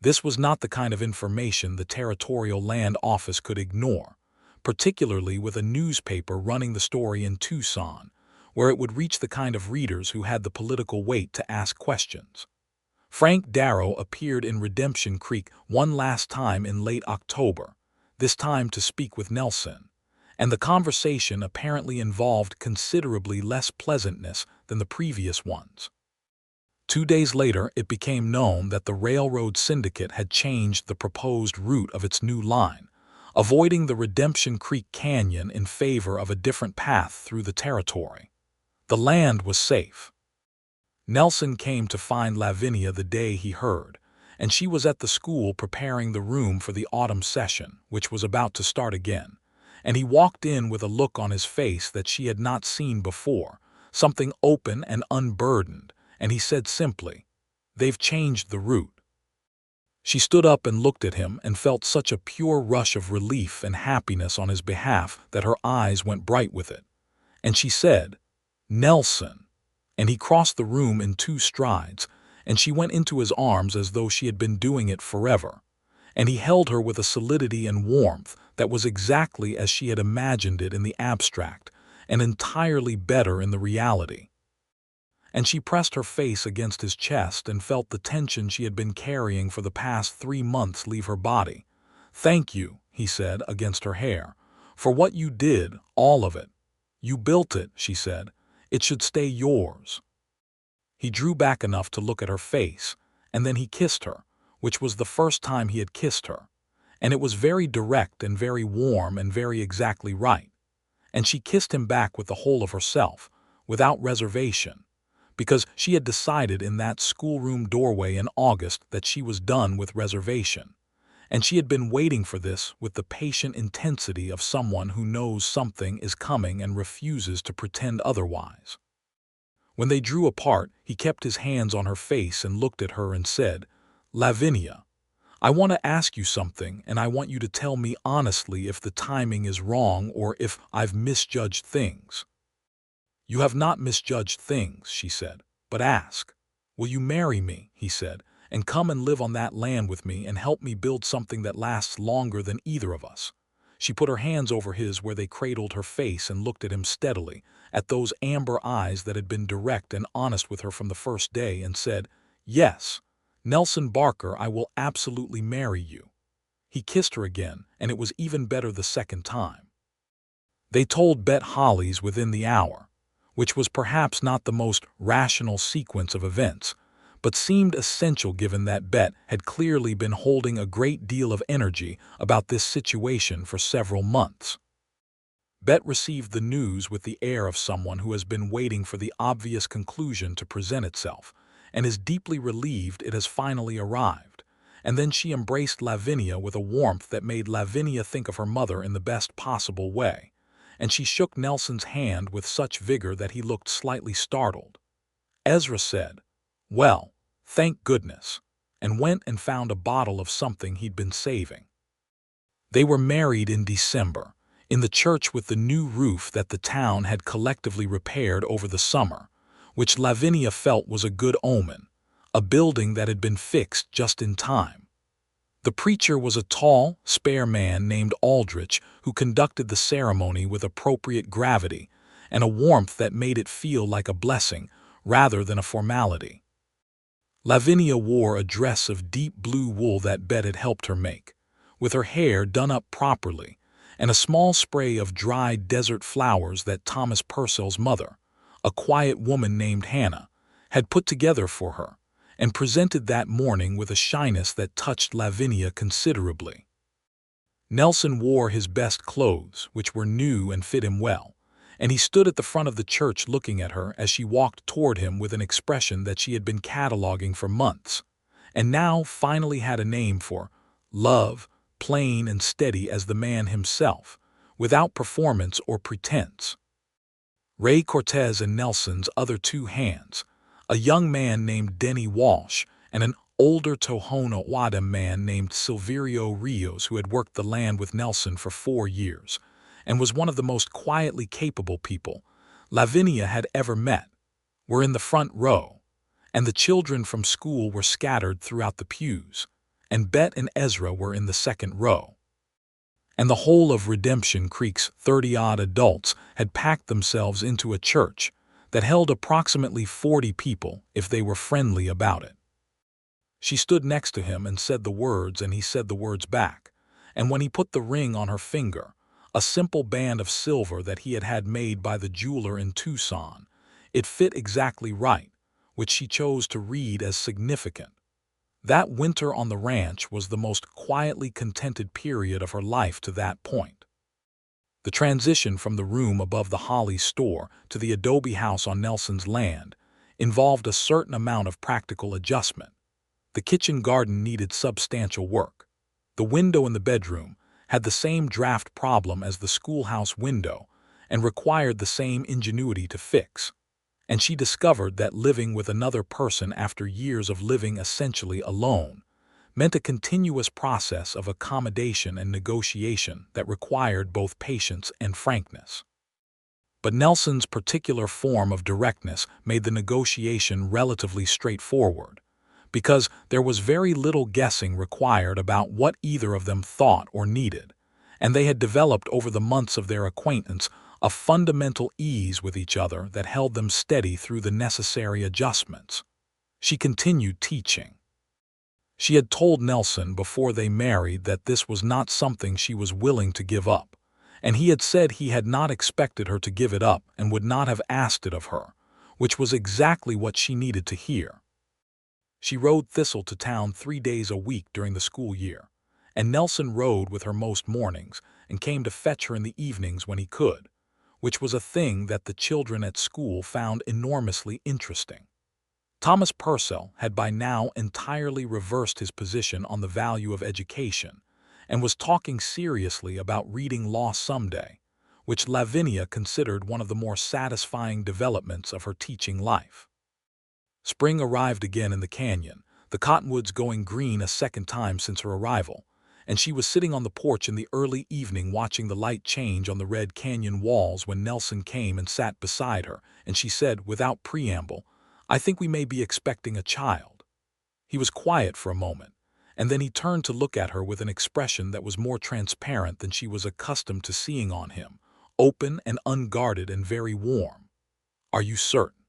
This was not the kind of information the Territorial Land Office could ignore, particularly with a newspaper running the story in Tucson, where it would reach the kind of readers who had the political weight to ask questions. Frank Darrow appeared in Redemption Creek one last time in late October, this time to speak with Nelson, and the conversation apparently involved considerably less pleasantness than the previous ones. 2 days later, it became known that the railroad syndicate had changed the proposed route of its new line, avoiding the Redemption Creek Canyon in favor of a different path through the territory. The land was safe. Nelson came to find Lavinia the day he heard, and she was at the school preparing the room for the autumn session, which was about to start again, and he walked in with a look on his face that she had not seen before, something open and unburdened, and he said simply, "They've changed the route." She stood up and looked at him and felt such a pure rush of relief and happiness on his behalf that her eyes went bright with it. And she said, "Nelson," and he crossed the room in 2 strides, and she went into his arms as though she had been doing it forever, and he held her with a solidity and warmth that was exactly as she had imagined it in the abstract, and entirely better in the reality. and she pressed her face against his chest and felt the tension she had been carrying for the past 3 months leave her body. "Thank you," he said against her hair, "for what you did, all of it. You built it," she said. "It should stay yours." He drew back enough to look at her face, and then he kissed her, which was the first time he had kissed her. And it was very direct and very warm and very exactly right. And she kissed him back with the whole of herself, without reservation, because she had decided in that schoolroom doorway in August that she was done with reservation. And she had been waiting for this with the patient intensity of someone who knows something is coming and refuses to pretend otherwise. When they drew apart, he kept his hands on her face and looked at her and said, "Lavinia, I want to ask you something, and I want you to tell me honestly if the timing is wrong or if I've misjudged things." "You have not misjudged things," she said, "but ask. Will you marry me," he said, "and come and live on that land with me and help me build something that lasts longer than either of us?" She put her hands over his where they cradled her face and looked at him steadily, at those amber eyes that had been direct and honest with her from the first day, and said, "Yes, Nelson Barker, I will absolutely marry you." He kissed her again, and it was even better the second time. They told Bet Hollies within the hour, which was perhaps not the most rational sequence of events, but seemed essential given that Bet had clearly been holding a great deal of energy about this situation for several months. Bet received the news with the air of someone who has been waiting for the obvious conclusion to present itself, and is deeply relieved it has finally arrived. And then she embraced Lavinia with a warmth that made Lavinia think of her mother in the best possible way, and she shook Nelson's hand with such vigor that he looked slightly startled. Ezra said, "Well, thank goodness," and went and found a bottle of something he'd been saving. They were married in December, in the church with the new roof that the town had collectively repaired over the summer, which Lavinia felt was a good omen, a building that had been fixed just in time. The preacher was a tall, spare man named Aldrich who conducted the ceremony with appropriate gravity and a warmth that made it feel like a blessing rather than a formality. Lavinia wore a dress of deep blue wool that Bet had helped her make, with her hair done up properly, and a small spray of dried desert flowers that Thomas Purcell's mother, a quiet woman named Hannah, had put together for her, and presented that morning with a shyness that touched Lavinia considerably. Nelson wore his best clothes, which were new and fit him well, and he stood at the front of the church looking at her as she walked toward him with an expression that she had been cataloging for months, and now finally had a name for: love, plain and steady as the man himself, without performance or pretense. Ray Cortez and Nelson's other two hands, a young man named Denny Walsh and an older Tohono O'odham man named Silverio Rios, who had worked the land with Nelson for 4 years and was one of the most quietly capable people Lavinia had ever met, were in the front row, and the children from school were scattered throughout the pews, and Bet and Ezra were in the second row. And the whole of Redemption Creek's 30-odd adults had packed themselves into a church that held approximately 40 people if they were friendly about it. She stood next to him and said the words, and he said the words back, and when he put the ring on her finger, a simple band of silver that he had had made by the jeweler in Tucson, it fit exactly right, which she chose to read as significant. That winter on the ranch was the most quietly contented period of her life to that point. The transition from the room above the Holly store to the adobe house on Nelson's land involved a certain amount of practical adjustment. The kitchen garden needed substantial work. The window in the bedroom had the same draft problem as the schoolhouse window and required the same ingenuity to fix. And she discovered that living with another person after years of living essentially alone meant a continuous process of accommodation and negotiation that required both patience and frankness. But Nelson's particular form of directness made the negotiation relatively straightforward, because there was very little guessing required about what either of them thought or needed, and they had developed over the months of their acquaintance a fundamental ease with each other that held them steady through the necessary adjustments. She continued teaching. She had told Nelson before they married that this was not something she was willing to give up, and he had said he had not expected her to give it up and would not have asked it of her, which was exactly what she needed to hear. She rode Thistle to town 3 days a week during the school year, and Nelson rode with her most mornings and came to fetch her in the evenings when he could, which was a thing that the children at school found enormously interesting. Thomas Purcell had by now entirely reversed his position on the value of education and was talking seriously about reading law someday, which Lavinia considered one of the more satisfying developments of her teaching life. Spring arrived again in the canyon, the cottonwoods going green a second time since her arrival, and she was sitting on the porch in the early evening watching the light change on the red canyon walls when Nelson came and sat beside her, and she said without preamble, "I think we may be expecting a child." He was quiet for a moment, and then he turned to look at her with an expression that was more transparent than she was accustomed to seeing on him, open and unguarded and very warm. "Are you certain?"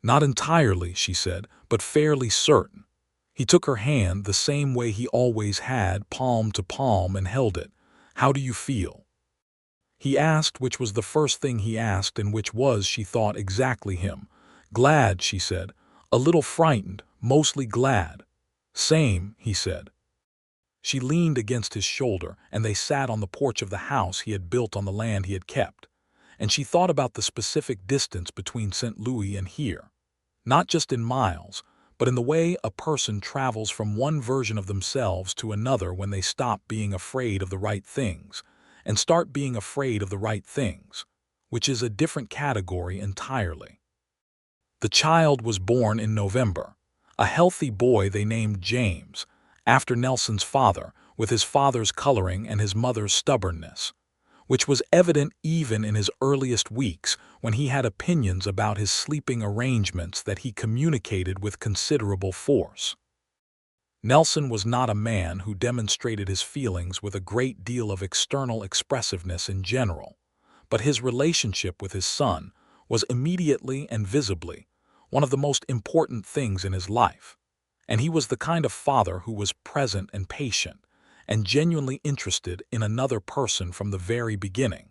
"Not entirely," she said, "but fairly certain." He took her hand the same way he always had, palm to palm, and held it. "How do you feel?" He asked, which was the first thing he asked and which was, she thought, exactly him. "Glad," she said. "A little frightened, mostly glad." "Same," he said. She leaned against his shoulder, and they sat on the porch of the house he had built on the land he had kept, and she thought about the specific distance between St. Louis and here, not just in miles, but in the way a person travels from one version of themselves to another when they stop being afraid of the right things and start being afraid of the right things, which is a different category entirely. The child was born in November, a healthy boy they named James, after Nelson's father, with his father's coloring and his mother's stubbornness, which was evident even in his earliest weeks when he had opinions about his sleeping arrangements that he communicated with considerable force. Nelson was not a man who demonstrated his feelings with a great deal of external expressiveness in general, but his relationship with his son was immediately and visibly one of the most important things in his life, and he was the kind of father who was present and patient and genuinely interested in another person from the very beginning,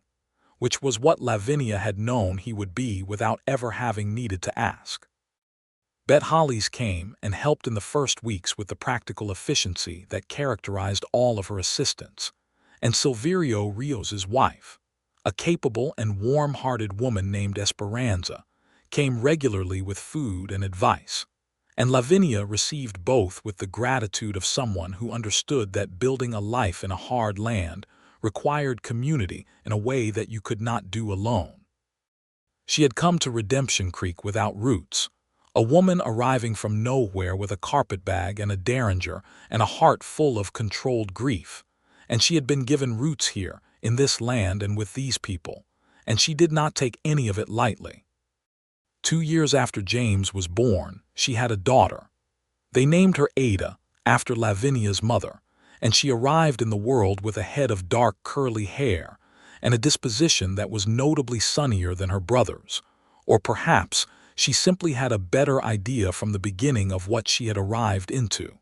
which was what Lavinia had known he would be without ever having needed to ask. Bet Hollies came and helped in the first weeks with the practical efficiency that characterized all of her assistants, and Silverio Rios's wife, a capable and warm-hearted woman named Esperanza, came regularly with food and advice, and Lavinia received both with the gratitude of someone who understood that building a life in a hard land required community in a way that you could not do alone. She had come to Redemption Creek without roots, a woman arriving from nowhere with a carpetbag and a derringer and a heart full of controlled grief, and she had been given roots here, in this land and with these people, and she did not take any of it lightly. 2 years after James was born, she had a daughter. They named her Ada, after Lavinia's mother, and she arrived in the world with a head of dark curly hair and a disposition that was notably sunnier than her brother's, or perhaps she simply had a better idea from the beginning of what she had arrived into.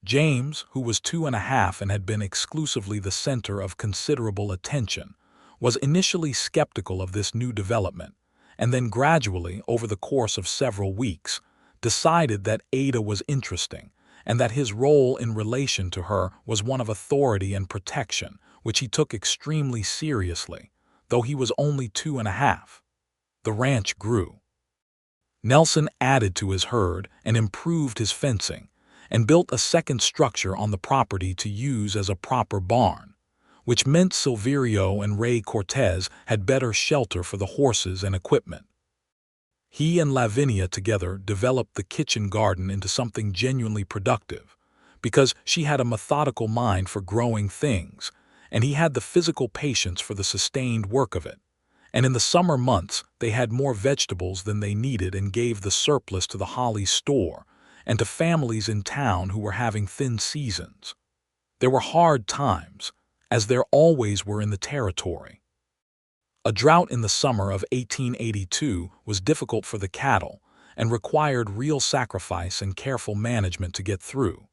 James, who was 2.5 and had been exclusively the center of considerable attention, was initially skeptical of this new development, and then gradually, over the course of several weeks, decided that Ada was interesting and that his role in relation to her was one of authority and protection, which he took extremely seriously, though he was only 2.5. The ranch grew. Nelson added to his herd and improved his fencing, and built a second structure on the property to use as a proper barn, which meant Silverio and Ray Cortez had better shelter for the horses and equipment. He and Lavinia together developed the kitchen garden into something genuinely productive, because she had a methodical mind for growing things, and he had the physical patience for the sustained work of it. And in the summer months they had more vegetables than they needed and gave the surplus to the Holly store and to families in town who were having thin seasons. There were hard times, as there always were in the territory. A drought in the summer of 1882 was difficult for the cattle and required real sacrifice and careful management to get through.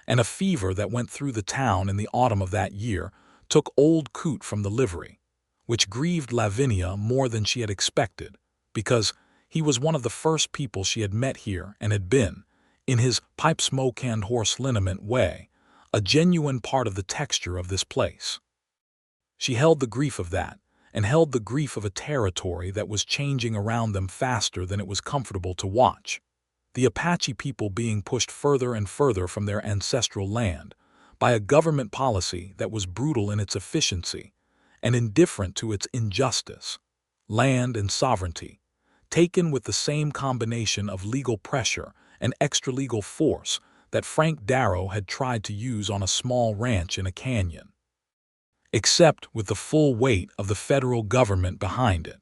And a fever that went through the town in the autumn of that year took old Coot from the livery, which grieved Lavinia more than she had expected, because he was one of the first people she had met here and had been, in his pipe-smoke-and horse liniment way, a genuine part of the texture of this place. She held the grief of that, and held the grief of a territory that was changing around them faster than it was comfortable to watch. The Apache people being pushed further and further from their ancestral land by a government policy that was brutal in its efficiency and indifferent to its injustice. Land and sovereignty, taken with the same combination of legal pressure and extra-legal force that Frank Darrow had tried to use on a small ranch in a canyon, except with the full weight of the federal government behind it.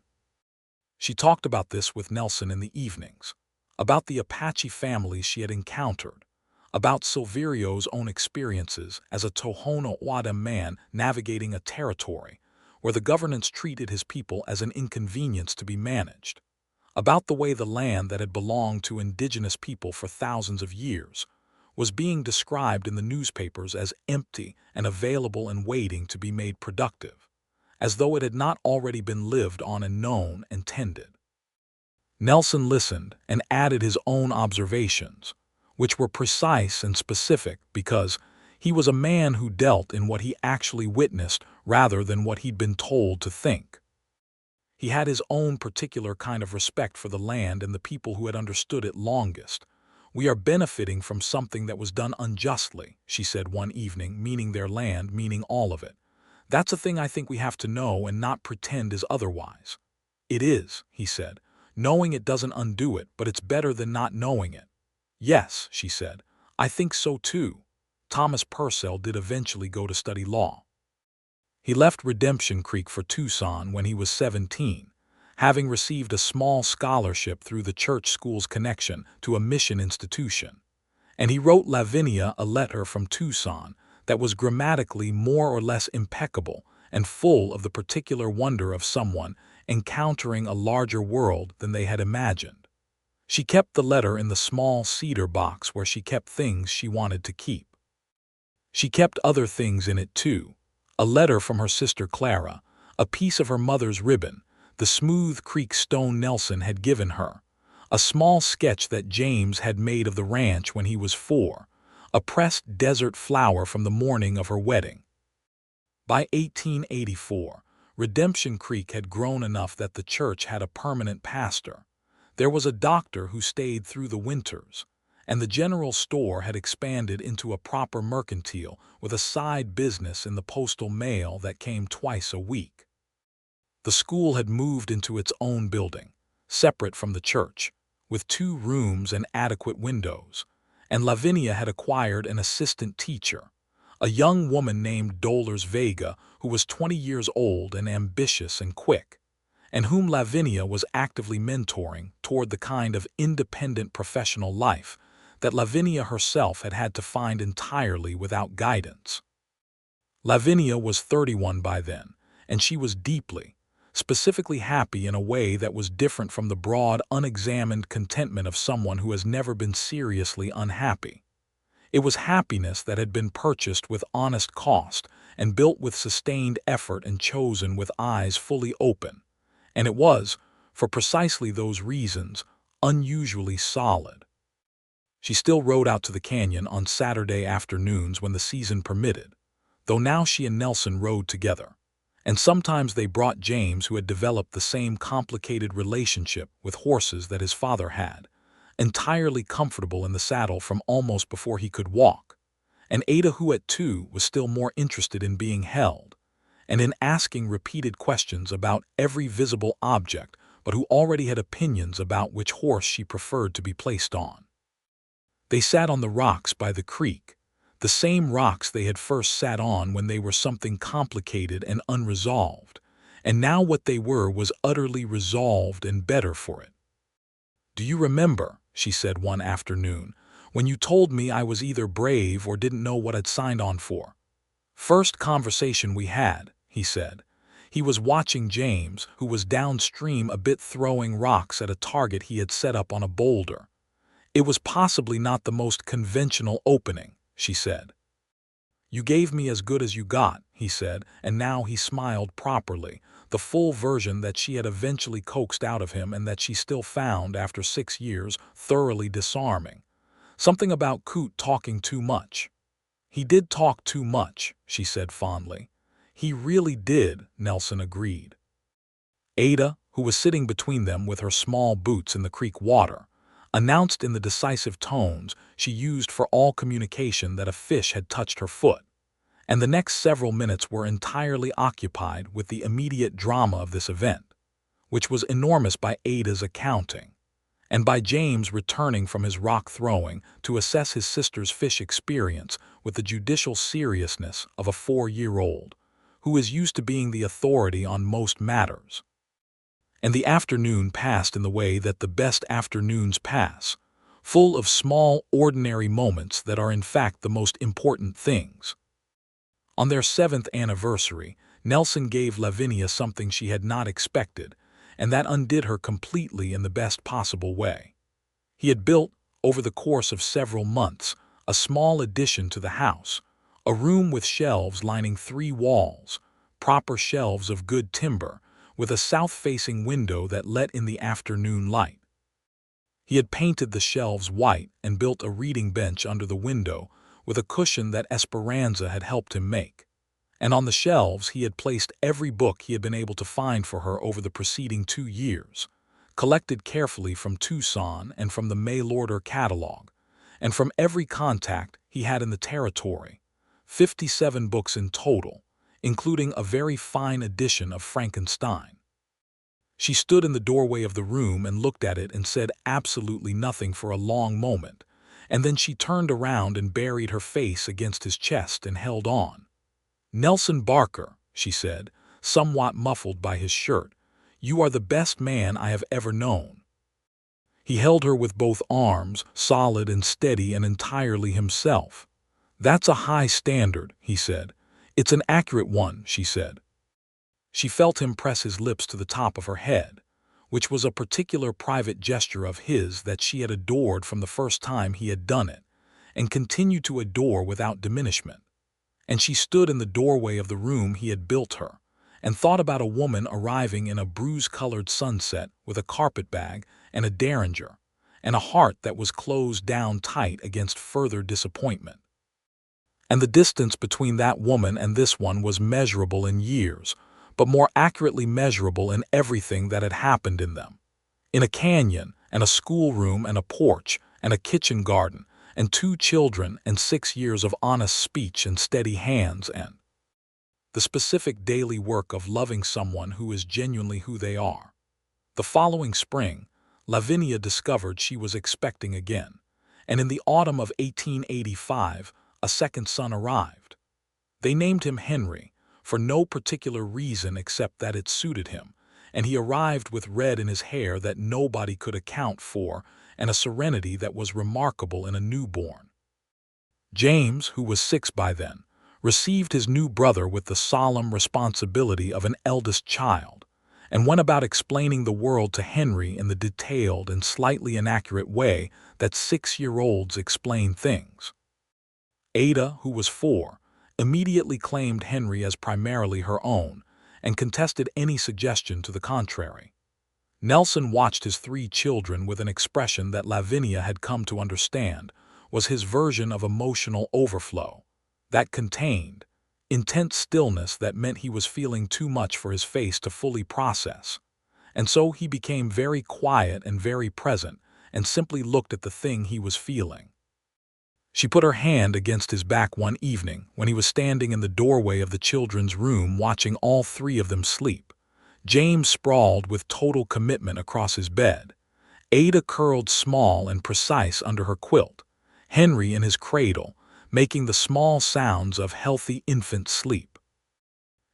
She talked about this with Nelson in the evenings, about the Apache families she had encountered, about Silverio's own experiences as a Tohono O'odham man navigating a territory where the governance treated his people as an inconvenience to be managed, about the way the land that had belonged to indigenous people for thousands of years was being described in the newspapers as empty and available and waiting to be made productive, as though it had not already been lived on and known and tended. Nelson listened and added his own observations, which were precise and specific because he was a man who dealt in what he actually witnessed rather than what he'd been told to think. He had his own particular kind of respect for the land and the people who had understood it longest. "We are benefiting from something that was done unjustly," she said one evening, meaning their land, meaning all of it. "That's a thing I think we have to know and not pretend is otherwise." "It is," he said. "Knowing it doesn't undo it, but it's better than not knowing it." "Yes," she said. "I think so too." Thomas Purcell did eventually go to study law. He left Redemption Creek for Tucson when he was 17, having received a small scholarship through the church school's connection to a mission institution, and he wrote Lavinia a letter from Tucson that was grammatically more or less impeccable and full of the particular wonder of someone encountering a larger world than they had imagined. She kept the letter in the small cedar box where she kept things she wanted to keep. She kept other things in it too: a letter from her sister Clara, a piece of her mother's ribbon, the Smooth Creek stone Nelson had given her, a small sketch that James had made of the ranch when he was 4, a pressed desert flower from the morning of her wedding. By 1884, Redemption Creek had grown enough that the church had a permanent pastor. There was a doctor who stayed through the winters, and the general store had expanded into a proper mercantile with a side business in the postal mail that came twice a week. The school had moved into its own building, separate from the church, with 2 rooms and adequate windows, and Lavinia had acquired an assistant teacher, a young woman named Dolores Vega, who was 20 years old and ambitious and quick, and whom Lavinia was actively mentoring toward the kind of independent professional life that Lavinia herself had had to find entirely without guidance. Lavinia was 31 by then, and she was deeply, specifically happy in a way that was different from the broad, unexamined contentment of someone who has never been seriously unhappy. It was happiness that had been purchased with honest cost and built with sustained effort and chosen with eyes fully open, and it was, for precisely those reasons, unusually solid. She still rode out to the canyon on Saturday afternoons when the season permitted, though now she and Nelson rode together, and sometimes they brought James, who had developed the same complicated relationship with horses that his father had, entirely comfortable in the saddle from almost before he could walk, and Ada, who at 2 was still more interested in being held, and in asking repeated questions about every visible object, but who already had opinions about which horse she preferred to be placed on. They sat on the rocks by the creek, the same rocks they had first sat on when they were something complicated and unresolved, and now what they were was utterly resolved and better for it. "Do you remember," she said one afternoon, "when you told me I was either brave or didn't know what I'd signed on for?" "First conversation we had," he said. He was watching James, who was downstream a bit throwing rocks at a target he had set up on a boulder. "It was possibly not the most conventional opening," she said. "You gave me as good as you got," he said, and now he smiled properly, the full version that she had eventually coaxed out of him and that she still found, after 6 years, thoroughly disarming. Something about Coot talking too much. "He did talk too much," she said fondly. "He really did," Nelson agreed. Ada, who was sitting between them with her small boots in the creek water, announced in the decisive tones she used for all communication that a fish had touched her foot, and the next several minutes were entirely occupied with the immediate drama of this event, which was enormous by Ada's accounting, and by James returning from his rock throwing to assess his sister's fish experience with the judicial seriousness of a 4-year-old, who is used to being the authority on most matters. And the afternoon passed in the way that the best afternoons pass, full of small, ordinary moments that are in fact the most important things. On their 7th anniversary, Nelson gave Lavinia something she had not expected, and that undid her completely in the best possible way. He had built, over the course of several months, a small addition to the house, a room with shelves lining 3 walls, proper shelves of good timber, with a south-facing window that let in the afternoon light. He had painted the shelves white and built a reading bench under the window with a cushion that Esperanza had helped him make. And on the shelves he had placed every book he had been able to find for her over the preceding 2 years, collected carefully from Tucson and from the mail-order catalog, and from every contact he had in the territory, 57 books in total, including a very fine edition of Frankenstein. She stood in the doorway of the room and looked at it and said absolutely nothing for a long moment, and then she turned around and buried her face against his chest and held on. "Nelson Barker," she said, somewhat muffled by his shirt, "you are the best man I have ever known." He held her with both arms, solid and steady and entirely himself. "That's a high standard," he said. "It's an accurate one," she said. She felt him press his lips to the top of her head, which was a particular private gesture of his that she had adored from the first time he had done it, and continued to adore without diminishment. And she stood in the doorway of the room he had built her, and thought about a woman arriving in a bruise-colored sunset with a carpetbag and a derringer, and a heart that was closed down tight against further disappointment. And the distance between that woman and this one was measurable in years, but more accurately measurable in everything that had happened in them. In a canyon, and a schoolroom, and a porch, and a kitchen garden, and 2 children, and 6 years of honest speech and steady hands, and the specific daily work of loving someone who is genuinely who they are. The following spring, Lavinia discovered she was expecting again, and in the autumn of 1885, a second son arrived. They named him Henry, for no particular reason except that it suited him, and he arrived with red in his hair that nobody could account for and a serenity that was remarkable in a newborn. James, who was 6 by then, received his new brother with the solemn responsibility of an eldest child, and went about explaining the world to Henry in the detailed and slightly inaccurate way that 6-year-olds explain things. Ada, who was 4, immediately claimed Henry as primarily her own, and contested any suggestion to the contrary. Nelson watched his 3 children with an expression that Lavinia had come to understand was his version of emotional overflow, that contained intense stillness that meant he was feeling too much for his face to fully process, and so he became very quiet and very present and simply looked at the thing he was feeling. She put her hand against his back one evening when he was standing in the doorway of the children's room watching all 3 of them sleep. James sprawled with total commitment across his bed, Ada curled small and precise under her quilt, Henry in his cradle, making the small sounds of healthy infant sleep.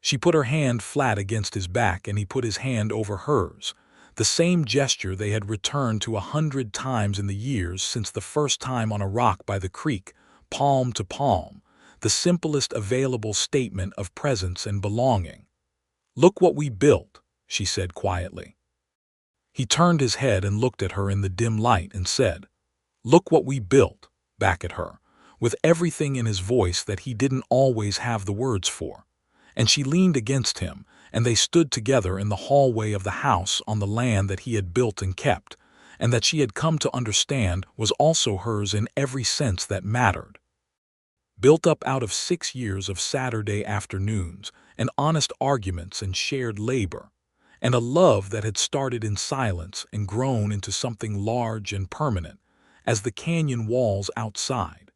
She put her hand flat against his back and he put his hand over hers, the same gesture they had returned to 100 times in the years since the first time on a rock by the creek, palm to palm, the simplest available statement of presence and belonging. "Look what we built," she said quietly. He turned his head and looked at her in the dim light and said, "Look what we built," back at her, with everything in his voice that he didn't always have the words for. And she leaned against him, and they stood together in the hallway of the house on the land that he had built and kept, and that she had come to understand was also hers in every sense that mattered. Built up out of 6 years of Saturday afternoons, and honest arguments and shared labor, and a love that had started in silence and grown into something large and permanent, as the canyon walls outside.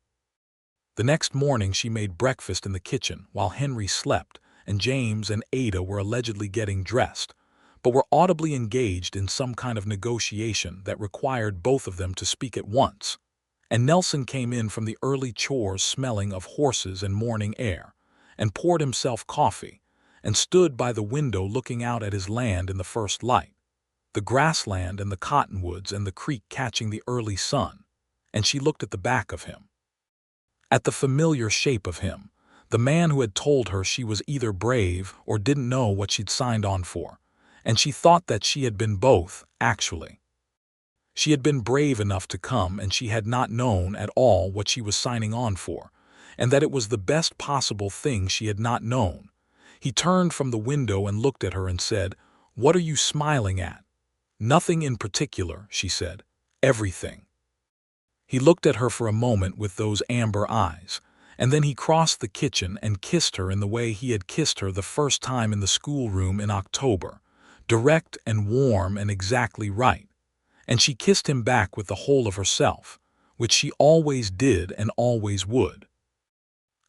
The next morning she made breakfast in the kitchen while Henry slept, and James and Ada were allegedly getting dressed, but were audibly engaged in some kind of negotiation that required both of them to speak at once. And Nelson came in from the early chores smelling of horses and morning air, and poured himself coffee, and stood by the window looking out at his land in the first light, the grassland and the cottonwoods and the creek catching the early sun, and she looked at the back of him. At the familiar shape of him, the man who had told her she was either brave or didn't know what she'd signed on for, and she thought that she had been both, actually. She had been brave enough to come, and she had not known at all what she was signing on for, and that it was the best possible thing she had not known. He turned from the window and looked at her and said, "What are you smiling at?" "Nothing in particular," she said. "Everything." He looked at her for a moment with those amber eyes, and then he crossed the kitchen and kissed her in the way he had kissed her the first time in the schoolroom in October, direct and warm and exactly right. And she kissed him back with the whole of herself, which she always did and always would.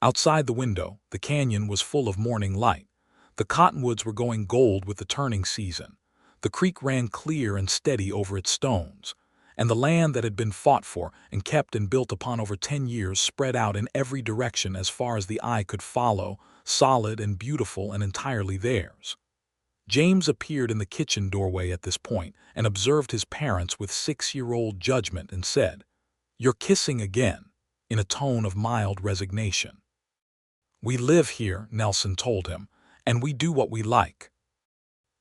Outside the window, the canyon was full of morning light. The cottonwoods were going gold with the turning season. The creek ran clear and steady over its stones, and the land that had been fought for and kept and built upon over 10 years spread out in every direction as far as the eye could follow, solid and beautiful and entirely theirs. James appeared in the kitchen doorway at this point and observed his parents with 6-year-old judgment and said, "You're kissing again," in a tone of mild resignation. "We live here," Nelson told him, "and we do what we like."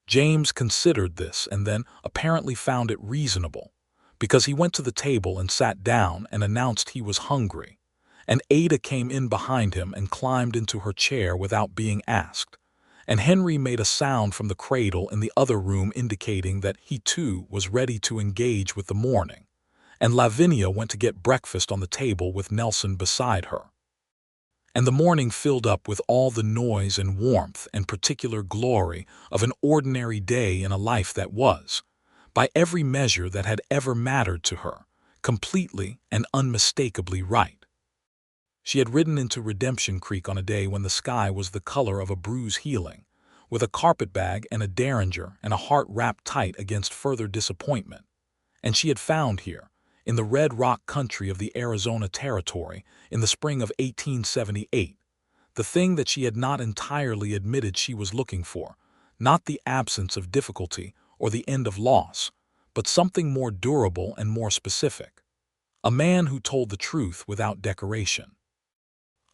James considered this and then apparently found it reasonable, because he went to the table and sat down and announced he was hungry, and Ada came in behind him and climbed into her chair without being asked, and Henry made a sound from the cradle in the other room indicating that he too was ready to engage with the morning, and Lavinia went to get breakfast on the table with Nelson beside her. And the morning filled up with all the noise and warmth and particular glory of an ordinary day in a life that was, by every measure that had ever mattered to her, completely and unmistakably right. She had ridden into Redemption Creek on a day when the sky was the color of a bruise healing, with a carpetbag and a derringer and a heart wrapped tight against further disappointment. And she had found here, in the red rock country of the Arizona Territory, in the spring of 1878, the thing that she had not entirely admitted she was looking for, not the absence of difficulty or the end of loss, but something more durable and more specific. A man who told the truth without decoration.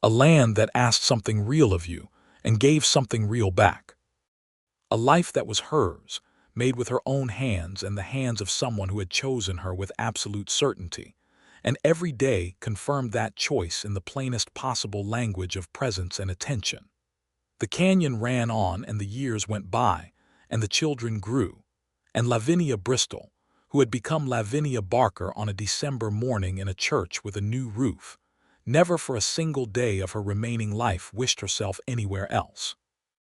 A land that asked something real of you and gave something real back. A life that was hers, made with her own hands and the hands of someone who had chosen her with absolute certainty, and every day confirmed that choice in the plainest possible language of presence and attention. The canyon ran on and the years went by, and the children grew, and Lavinia Bristol, who had become Lavinia Barker on a December morning in a church with a new roof, never for a single day of her remaining life wished herself anywhere else.